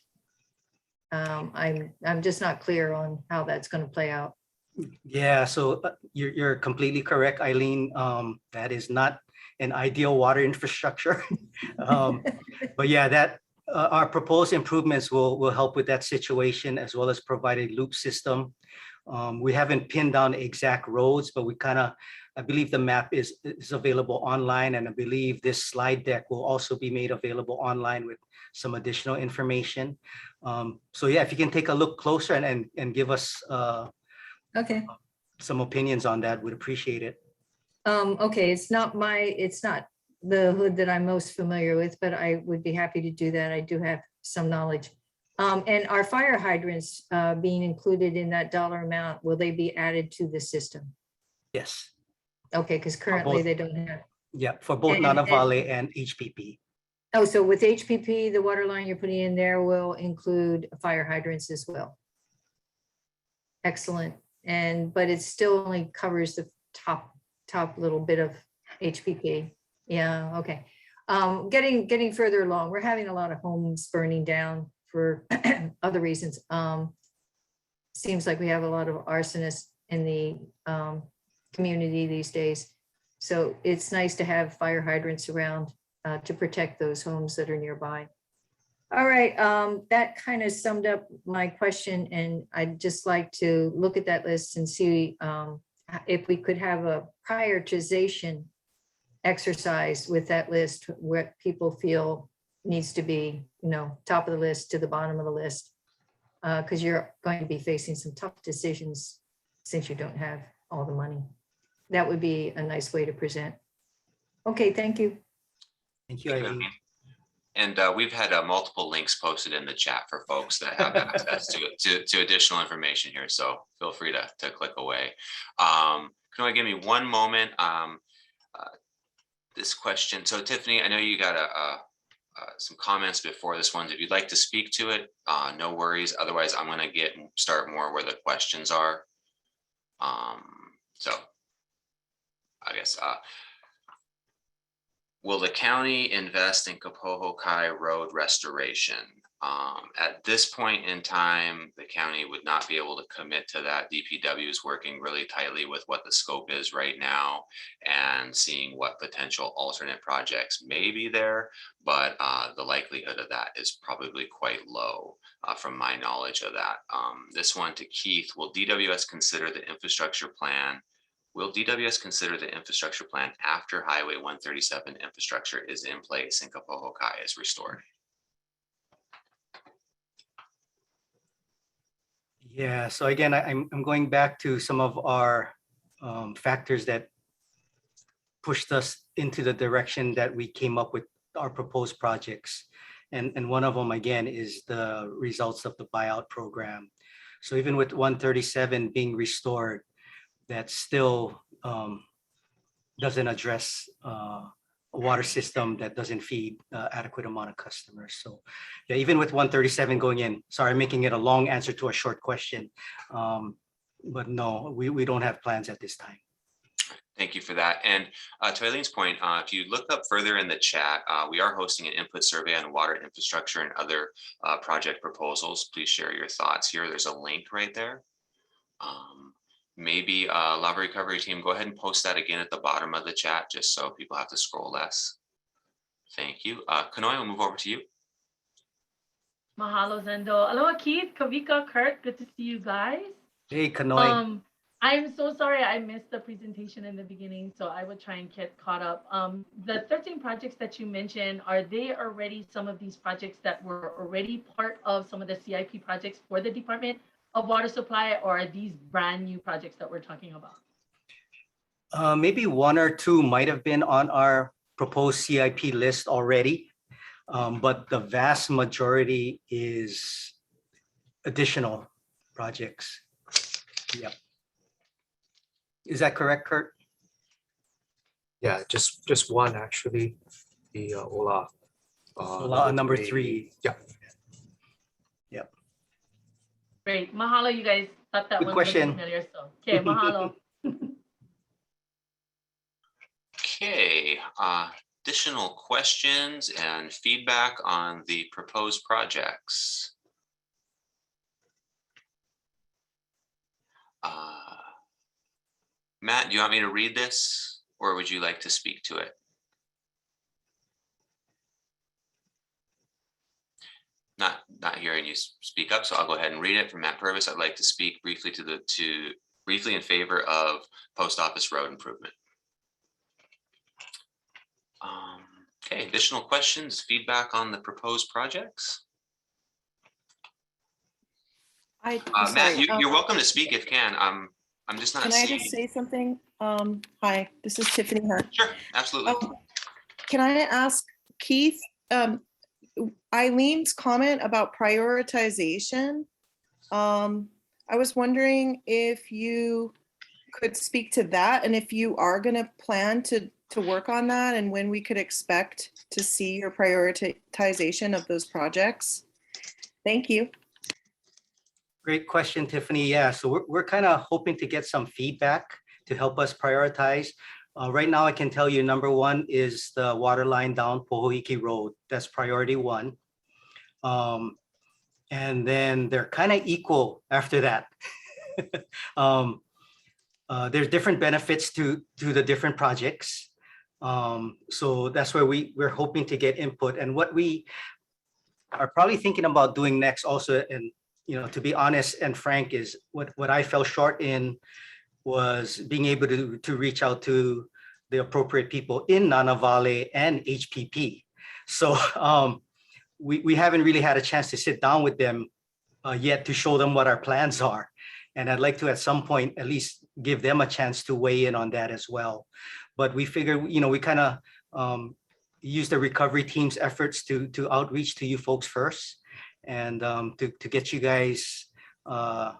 I'm just not clear on how that's going to play out. Yeah, so you're completely correct, Eileen. That is not an ideal water infrastructure. But yeah, that our proposed improvements will help with that situation, as well as provide a loop system. We haven't pinned down exact roads, but I believe the map is available online, and I believe this slide deck will also be made available online with some additional information. So yeah, if you can take a look closer and give us Okay. some opinions on that, would appreciate it. Okay, it's not the hood that I'm most familiar with, but I would be happy to do that. I do have some knowledge. And our fire hydrants being included in that dollar amount, will they be added to the system? Yes. Okay, because currently both. they don't have. Yeah, for both And- Nana Valley and HPP. Oh, so with HPP, the water line you're putting in there will include fire hydrants as well. Excellent. But it still only covers the top little bit of HPP. Yeah, okay. Getting further along, we're having a lot of homes burning down for other reasons. Seems like we have a lot of arsonists in the community these days. So it's nice to have fire hydrants around to protect those homes that are nearby. All right, that kind of summed up my question, and I'd just like to look at that list and see if we could have a prioritization exercise with that list, what people feel needs to be, top of the list to the bottom of the list, because you're going to be facing some tough decisions since you don't have all the money. That would be a nice way to present. Okay, thank you. Thank you, Eileen. And we've had multiple links posted in the chat for folks that have access to additional information here. So feel free to click away. Can I give me one moment? This question. So Tiffany, I know you got some comments before this one. If you'd like to speak to it, no worries. Otherwise, I'm going to start more where the questions are. So I guess. Will the county invest in Kapoho Kai Road restoration? At this point in time, the county would not be able to commit to that. DPW is working really tightly with what the scope is right now and seeing what potential alternate projects may be there, but the likelihood of that is probably quite low from my knowledge of that. This one to Keith, will DWS consider the infrastructure plan? Will DWS consider the infrastructure plan after Highway 137 infrastructure is in place and Kapoho Kai is restored? Yeah, so again, I'm going back to some of our factors that pushed us into the direction that we came up with our proposed projects. And one of them, again, is the results of the buyout program. So even with 137 being restored, that still doesn't address a water system that doesn't feed adequate amount of customers. So yeah, even with 137 going in, sorry, I'm making it a long answer to a short question. But no, we don't have plans at this time. Thank you for that. And to Eileen's point, if you look up further in the chat, we are hosting an input survey on water infrastructure and other project proposals. Please share your thoughts here. There's a link right there. Maybe Lava Recovery team, go ahead and post that again at the bottom of the chat, just so people have to scroll less. Thank you. Kanoe, we'll move over to you. Mahalo, Zendo. Aloha, Keith, Kavika, Kurt. Good to see you guys. Hey, Kanoe. I'm so sorry I missed the presentation in the beginning, so I would try and get caught up. The 13 projects that you mentioned, are they already some of these projects that were already part of some of the CIP projects for the Department of Water Supply, or are these brand new projects that we're talking about? Maybe one or two might have been on our proposed CIP list already, but the vast majority is additional projects. Yeah. Is that correct, Kurt? Yeah, just one actually, the Ola. Ola number 3. Yeah. Yep. Great. Mahalo, you guys. Thought that Good one question. was familiar. So, okay, mahalo. Okay, additional questions and feedback on the proposed projects? Matt, do you want me to read this or would you like to speak to it? Not hearing you speak up, so I'll go ahead and read it from Matt Purvis. I'd like to speak briefly briefly in favor of post office road improvement. Okay, additional questions, feedback on the proposed projects? I'm Matt, sorry, you're welcome to speak if you can. I'm just not can I seeing. just say something? Hi, this is Tiffany Hart. Sure, absolutely. Can I ask Keith, Eileen's comment about prioritization? I was wondering if you could speak to that and if you are going to plan to work on that and when we could expect to see your prioritization of those projects. Thank you. Great question, Tiffany. Yeah, so we're kind of hoping to get some feedback to help us prioritize. Right now, I can tell you number one is the water line down Pohoiki Road. That's priority one. And then they're kind of equal after that. There's different benefits to the different projects. So that's where we're hoping to get input. And what we are probably thinking about doing next also, and to be honest and frank, is what I fell short in was being able to reach out to the appropriate people in Nana Valley and HPP. So we haven't really had a chance to sit down with them yet to show them what our plans are. And I'd like to at some point at least give them a chance to weigh in on that as well. But we figure, we kind of use the recovery team's efforts to outreach to you folks first and to get you guys, I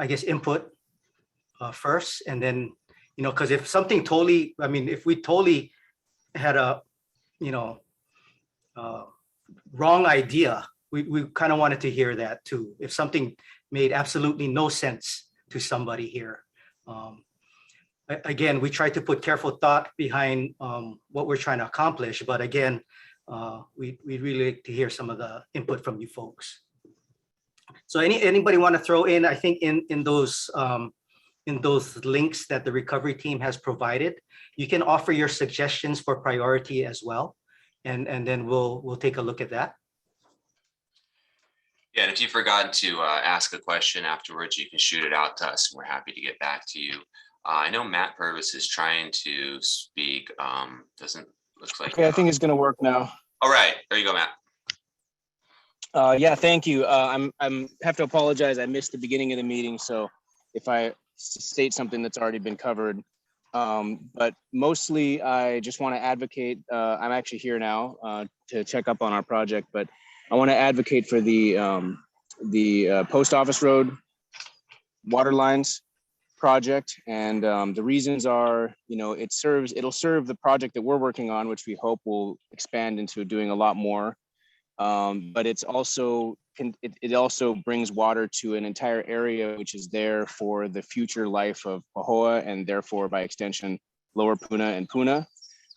guess, input first. And then, because if something totally, if we totally had a, wrong idea, we kind of wanted to hear that too. If something made absolutely no sense to somebody here. Again, we try to put careful thought behind what we're trying to accomplish, but again, we'd really like to hear some of the input from you folks. So anybody want to throw in, I think in those links that the recovery team has provided, you can offer your suggestions for priority as well. And then we'll take a look at that. Yeah, and if you've forgotten to ask a question afterwards, you can shoot it out to us and we're happy to get back to you. I know Matt Purvis is trying to speak. Looks like. Okay, I think it's going to work now. All right, there you go, Matt. Yeah, thank you. I'm have to apologize. I missed the beginning of the meeting, so if I state something that's already been covered, but mostly I just want to advocate. I'm actually here now to check up on our project, but I want to advocate for the post office road water lines project, and the reasons are, it'll serve the project that we're working on, which we hope will expand into doing a lot more. But it also brings water to an entire area which is there for the future life of Pahoa and therefore by extension Lower Puna and Puna.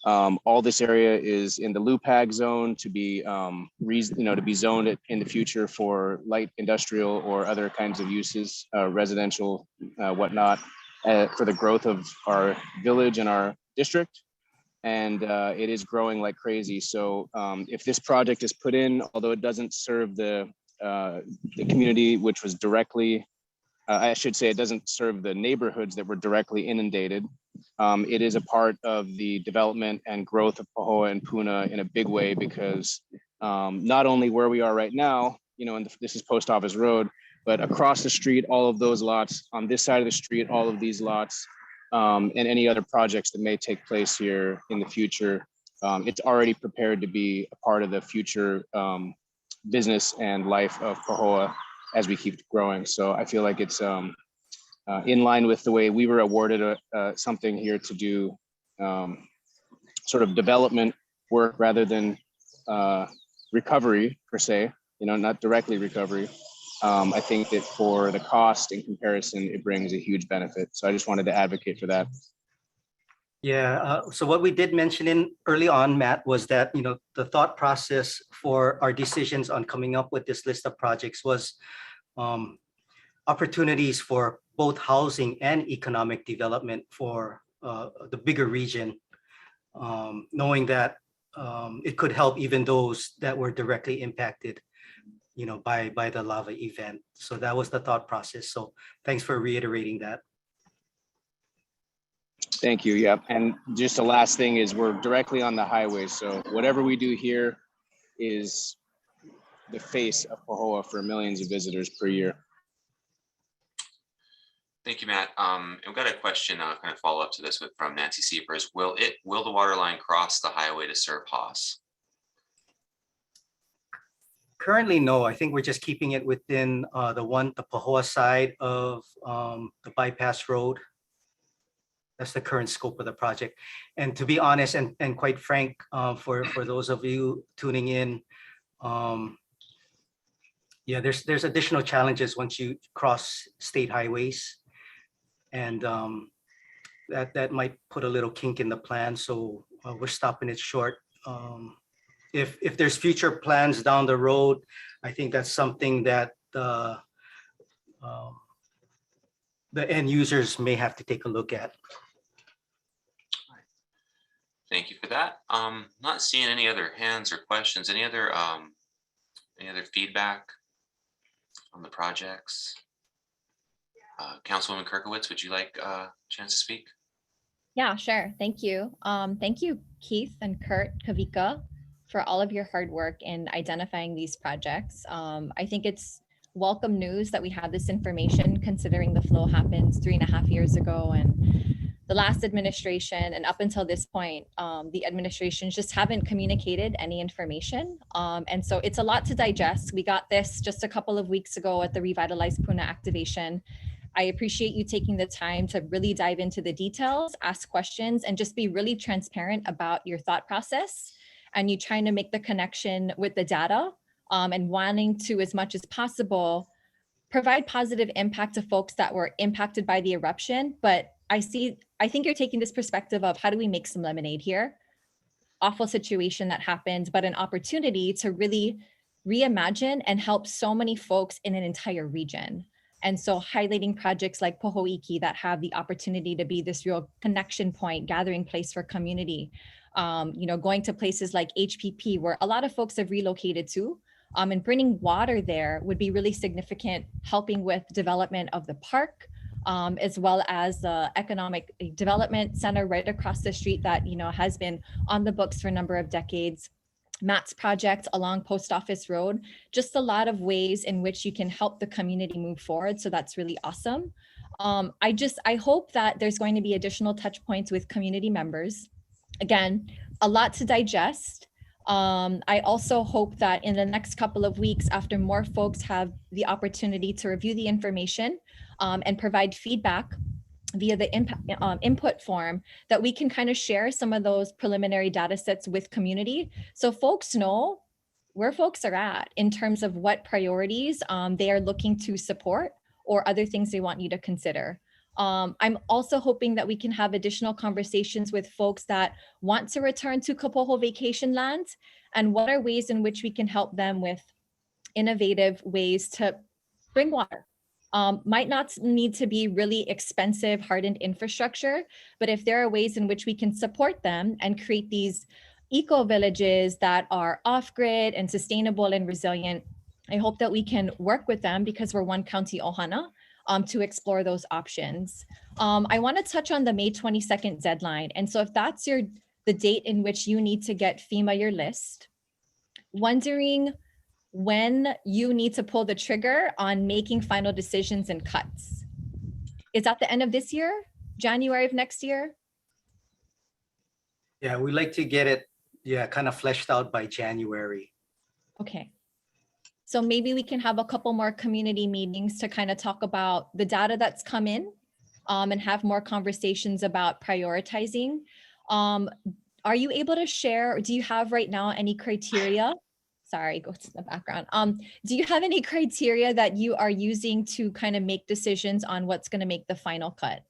All this area is in the LUPAG zone to be to be zoned in the future for light industrial or other kinds of uses, residential, whatnot, for the growth of our village and our district. And it is growing like crazy. So if this project is put in, although it doesn't serve the community, which was directly, I should say it doesn't serve the neighborhoods that were directly inundated. It is a part of the development and growth of Pahoa and Puna in a big way, because not only where we are right now, and this is Post Office Road, but across the street, all of those lots, on this side of the street, all of these lots, and any other projects that may take place here in the future, it's already prepared to be a part of the future business and life of Pahoa as we keep growing. So I feel like it's in line with the way we were awarded something here to do sort of development work rather than recovery per se, not directly recovery. I think that for the cost in comparison, it brings a huge benefit. So I just wanted to advocate for that. Yeah, so what we did mention in early on, Matt, was that, the thought process for our decisions on coming up with this list of projects was um, opportunities for both housing and economic development for the bigger region, knowing that it could help even those that were directly impacted, by the lava event. So that was the thought process. So thanks for reiterating that. Thank you. Yep. And just the last thing is we're directly on the highway. So whatever we do here is the face of Pohoa for millions of visitors per year. Thank you, Matt. And we've got a question, kind of follow up to this from Nancy Seepers. Will the water line cross the highway to serve Haas? Currently, no. I think we're just keeping it within the Pohoa side of the bypass road. That's the current scope of the project. And to be honest and quite frank, for those of you tuning in, yeah, there's additional challenges once you cross state highways, and that might put a little kink in the plan. So we're stopping it short. If there's future plans down the road, I think that's something that the end users may have to take a look at. Thank you for that. Not seeing any other hands or questions. Any other feedback on the projects? Councilwoman Kirkowitz, would you like a chance to speak? Yeah, sure. Thank you. Thank you, Keith and Kurt, Kavika, for all of your hard work in identifying these projects. I think it's welcome news that we have this information, considering the flow happened 3.5 years ago, and the last administration and up until this point, the administrations just haven't communicated any information. And so it's a lot to digest. We got this just a couple of weeks ago at the Revitalize Puna activation. I appreciate you taking the time to really dive into the details, ask questions, and just be really transparent about your thought process. And you trying to make the connection with the data and wanting to, as much as possible, provide positive impact to folks that were impacted by the eruption. But I think you're taking this perspective of how do we make some lemonade here? Awful situation that happened, but an opportunity to really reimagine and help so many folks in an entire region. And so highlighting projects like Pohoiki that have the opportunity to be this real connection point, gathering place for community, going to places like HPP where a lot of folks have relocated to, and bringing water there would be really significant, helping with development of the park, as well as the economic development center right across the street that has been on the books for a number of decades. Matt's project along Post Office Road, just a lot of ways in which you can help the community move forward. So that's really awesome. I hope that there's going to be additional touch points with community members. Again, a lot to digest. I also hope that in the next couple of weeks, after more folks have the opportunity to review the information and provide feedback via the input form, that we can kind of share some of those preliminary data sets with community so folks know where folks are at in terms of what priorities they are looking to support or other things they want you to consider. I'm also hoping that we can have additional conversations with folks that want to return to Kapoho vacation land, and what are ways in which we can help them with innovative ways to bring water. Might not need to be really expensive, hardened infrastructure, but if there are ways in which we can support them and create these eco villages that are off-grid and sustainable and resilient, I hope that we can work with them, because we're one county Ohana, to explore those options. I want to touch on the May 22nd deadline. And so if that's the date in which you need to get FEMA your list, wondering when you need to pull the trigger on making final decisions and cuts. Is that the end of this year? January of next year? Yeah, we like to get it, kind of fleshed out by January. Okay. So maybe we can have a couple more community meetings to kind of talk about the data that's come in and have more conversations about prioritizing. Are you able to share, or do you have right now any criteria? Sorry, go to the background. Do you have any criteria that you are using to kind of make decisions on what's going to make the final cut?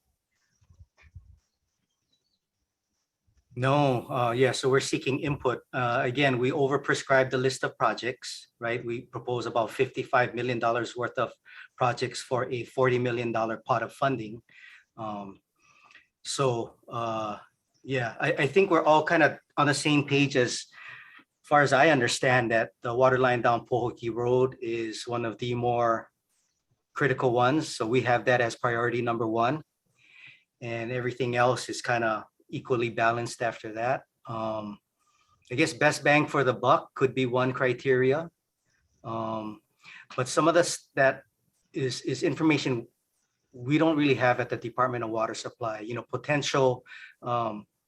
No, yeah, so we're seeking input. Again, we overprescribed the list of projects, right? We propose about $55 million worth of projects for a $40 million pot of funding. So yeah, I think we're all kind of on the same page as far as I understand that the water line down Pohoiki Road is one of the more critical ones. So we have that as priority number one. And everything else is kind of equally balanced after that. I guess best bang for the buck could be one criteria. But some of this that is information we don't really have at the Department of Water Supply, you know, potential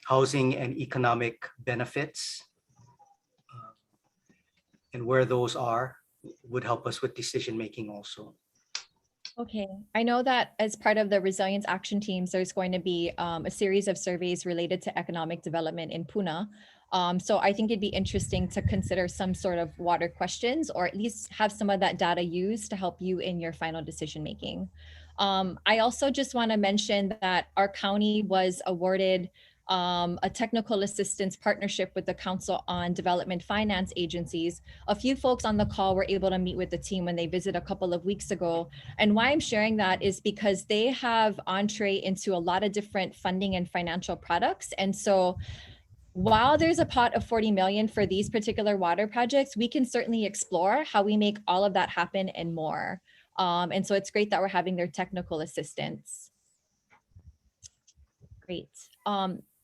housing and economic benefits and where those are would help us with decision making also. Okay, I know that as part of the resilience action teams, there's going to be a series of surveys related to economic development in Puna. So I think it'd be interesting to consider some sort of water questions, or at least have some of that data used to help you in your final decision making. I also just want to mention that our county was awarded a technical assistance partnership with the Council on Development Finance Agencies. A few folks on the call were able to meet with the team when they visited a couple of weeks ago. And why I'm sharing that is because they have entree into a lot of different funding and financial products. And so while there's a pot of 40 million for these particular water projects, we can certainly explore how we make all of that happen and more. And so it's great that we're having their technical assistance. Great.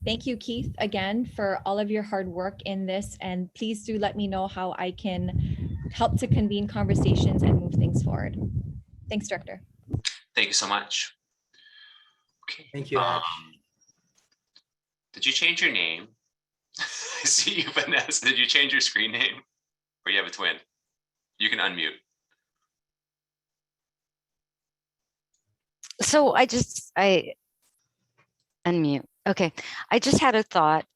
Thank you, Keith, again, for all of your hard work in this. And please do let me know how I can help to convene conversations and move things forward. Thanks, Director. Thank you so much. Okay. Thank you, Ash. Did you change your name? I see you, Vanessa. Did you change your screen name? Or you have a twin? You can unmute. So I unmute. Okay, I just had a thought.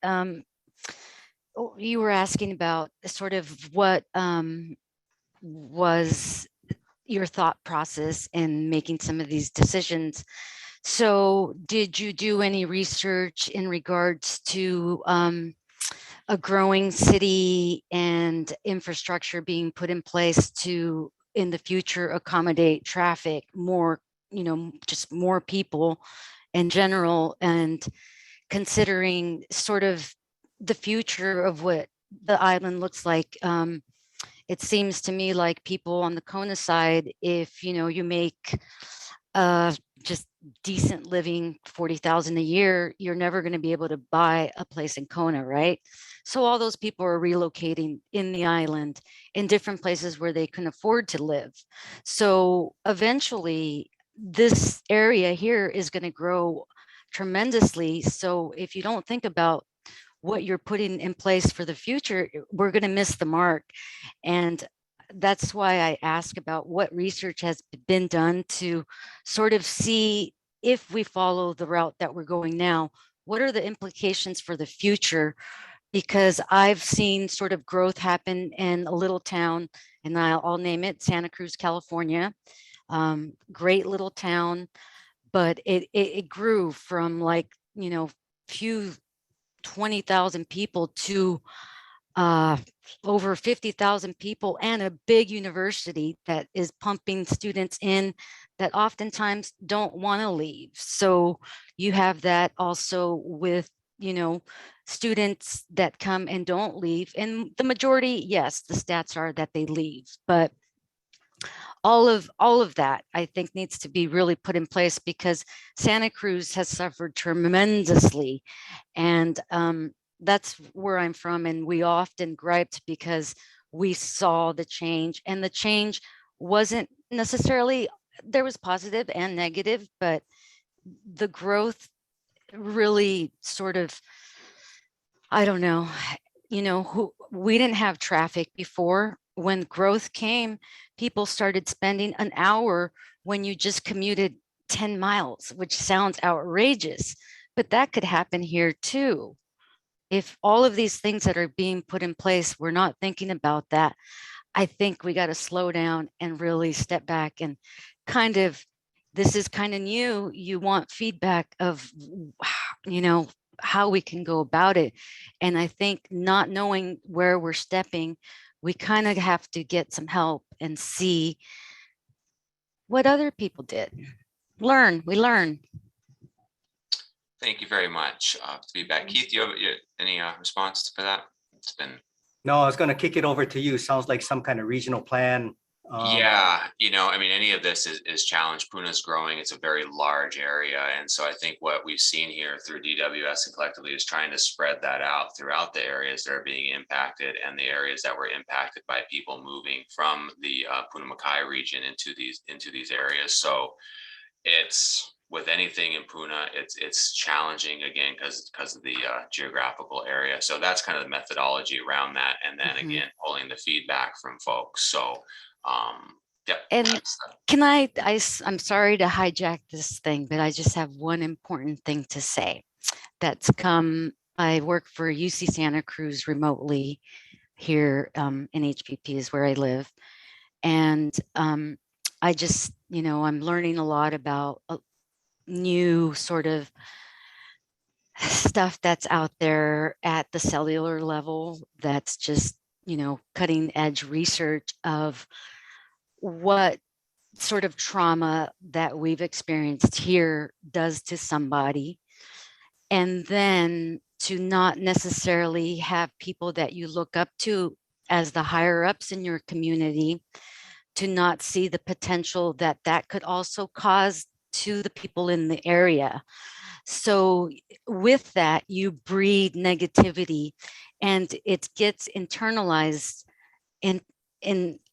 You were asking about sort of what was your thought process in making some of these decisions. So did you do any research in regards to a growing city and infrastructure being put in place to, in the future, accommodate traffic, more, you know, just more people in general, and considering sort of the future of what the island looks like? It seems to me like people on the Kona side, if, you know, you make just decent living, 40,000 a year, you're never going to be able to buy a place in Kona, right? So all those people are relocating in the island in different places where they can afford to live. So eventually this area here is going to grow tremendously. So if you don't think about what you're putting in place for the future, we're going to miss the mark. And that's why I ask about what research has been done to sort of see, if we follow the route that we're going now, what are the implications for the future? Because I've seen sort of growth happen in a little town, and I'll name it Santa Cruz, California. Great little town, but it grew from, like, you know, few 20,000 people to over 50,000 people, and a big university that is pumping students in that oftentimes don't want to leave. So you have that also with, you know, students that come and don't leave. And the majority, yes, the stats are that they leave, but all of that, I think, needs to be really put in place, because Santa Cruz has suffered tremendously. And that's where I'm from. And we often griped because we saw the change, and the change wasn't necessarily, there was positive and negative, but the growth really sort of, I don't know, you know, we didn't have traffic before. When growth came, people started spending an hour when you just commuted 10 miles, which sounds outrageous, but that could happen here too. If all of these things that are being put in place, we're not thinking about that, I think we got to slow down and really step back and kind of, this is kind of new. You want feedback of, you know, how we can go about it. And I think not knowing where we're stepping, we kind of have to get some help and see what other people did. We learn. Thank you very much. To be back. Keith, you have any response for that? It's been. No, I was going to kick it over to you. Sounds like some kind of regional plan. Yeah, I mean, any of this is challenged. Puna's growing. It's a very large area. And so I think what we've seen here through DWS and collectively is trying to spread that out throughout the areas that are being impacted and the areas that were impacted by people moving from the Puna Makai region into these areas. So it's with anything in Puna, it's challenging again because of the geographical area. So that's kind of the methodology around that. And then again, pulling the feedback from folks. So yeah. And can I'm sorry to hijack this thing, but I just have one important thing to say. I work for UC Santa Cruz remotely here in HPP is where I live. And I just, I'm learning a lot about new sort of stuff that's out there at the cellular level that's just, cutting edge research of what sort of trauma that we've experienced here does to somebody. And then to not necessarily have people that you look up to as the higher ups in your community, to not see the potential that could also cause to the people in the area. So with that, you breed negativity and it gets internalized in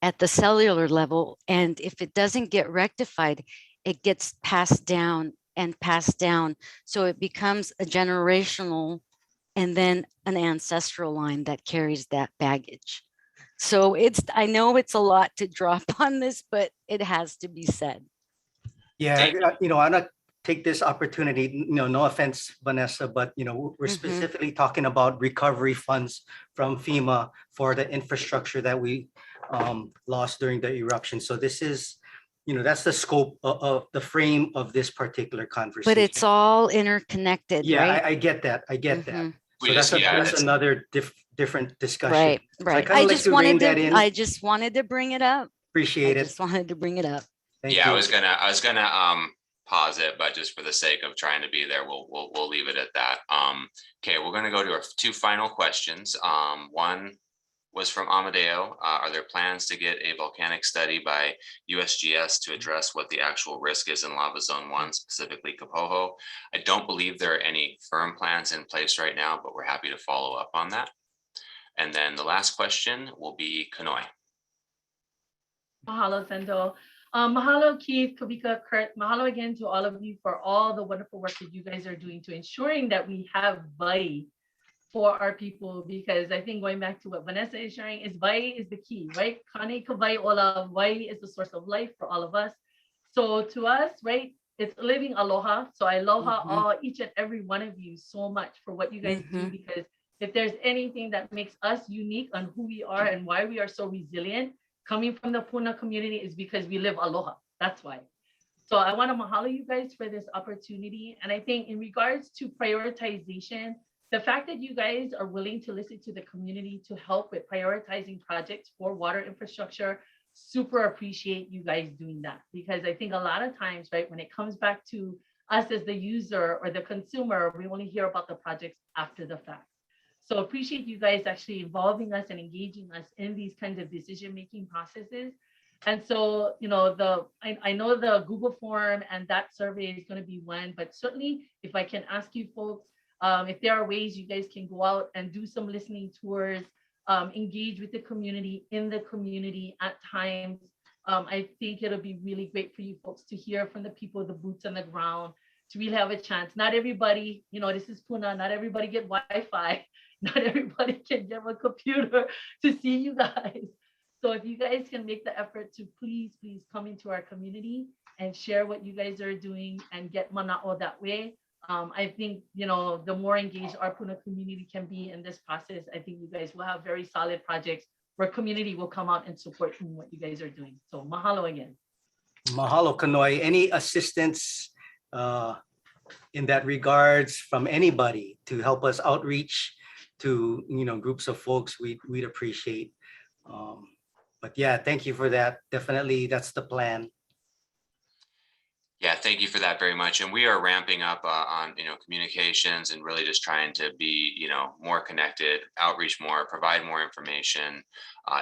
at the cellular level. And if it doesn't get rectified, it gets passed down and passed down. So it becomes a generational and then an ancestral line that carries that baggage. So I know it's a lot to drop on this, but it has to be said. Yeah, I'm gonna take this opportunity, no offense, Vanessa, but we're specifically talking about recovery funds from FEMA for the infrastructure that we lost during the eruption. So this is, that's the scope of the frame of this particular conversation. But it's all interconnected, yeah, right? I get that. So that's another different discussion. Right. So I just wanted to bring it up. Appreciate it. Just wanted to bring it up. Thank you. I was gonna pause it, but just for the sake of trying to be there, we'll leave it at that. Okay, we're gonna go to our two final questions. One was from Amadeo. Are there plans to get a volcanic study by USGS to address what the actual risk is in lava zone 1, specifically Kapoho? I don't believe there are any firm plans in place right now, but we're happy to follow up on that. And then the last question will be Kanoi. Mahalo, Zendo. Mahalo, Keith, Kavika, Kurt. Mahalo again to all of you for all the wonderful work that you guys are doing to ensuring that we have Vai for our people, because I think going back to what Vanessa is sharing is Vai is the key, right? Kane ka Vai ola, Vai is the source of life for all of us. So to us, right, it's living aloha. So I aloha each and every one of you so much for what you guys do, because if there's anything that makes us unique on who we are and why we are so resilient, coming from the Puna community, is because we live aloha. That's why. So I want to mahalo you guys for this opportunity. And I think in regards to prioritization, the fact that you guys are willing to listen to the community to help with prioritizing projects for water infrastructure, super appreciate you guys doing that. Because I think a lot of times, right, when it comes back to us as the user or the consumer, we only hear about the projects after the fact. So appreciate you guys actually involving us and engaging us in these kinds of decision-making processes. And so, I know the Google form and that survey is going to be one, but certainly if I can ask you folks, if there are ways you guys can go out and do some listening tours, engage with the community in the community at times, I think it'll be really great for you folks to hear from the people, the boots on the ground, to really have a chance. Not everybody, this is Puna, not everybody get Wi-Fi. Not everybody can get a computer to see you guys. So if you guys can make the effort to please come into our community and share what you guys are doing and get mana'o that way, I think, the more engaged our Puna community can be in this process, I think you guys will have very solid projects where community will come out and support what you guys are doing. So mahalo again. Mahalo, Kanoi. Any assistance in that regards from anybody to help us outreach to, groups of folks, we'd appreciate. But yeah, thank you for that. Definitely, that's the plan. Yeah, thank you for that very much. And we are ramping up on, communications and really just trying to be, more connected, outreach more, provide more information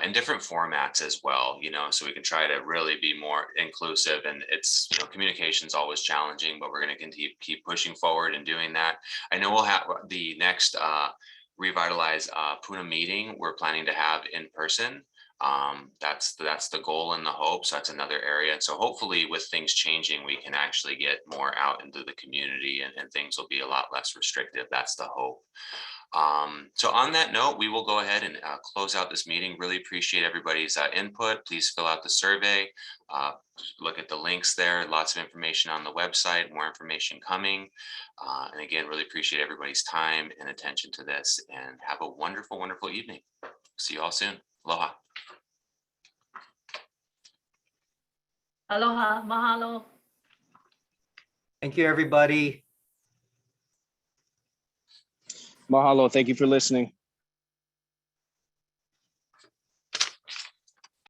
in different formats as well, so we can try to really be more inclusive. And it's, communication's always challenging, but we're going to continue keep pushing forward and doing that. I know we'll have the next Revitalize Puna meeting we're planning to have in person. That's the goal and the hope. So that's another area. And so hopefully with things changing, we can actually get more out into the community and things will be a lot less restrictive. That's the hope. So on that note, we will go ahead and close out this meeting. Really appreciate everybody's input. Please fill out the survey. Look at the links there. Lots of information on the website, more information coming. And again, really appreciate everybody's time and attention to this, and have a wonderful, wonderful evening. See you all soon. Aloha. Aloha, mahalo. Thank you, everybody. Mahalo. Thank you for listening.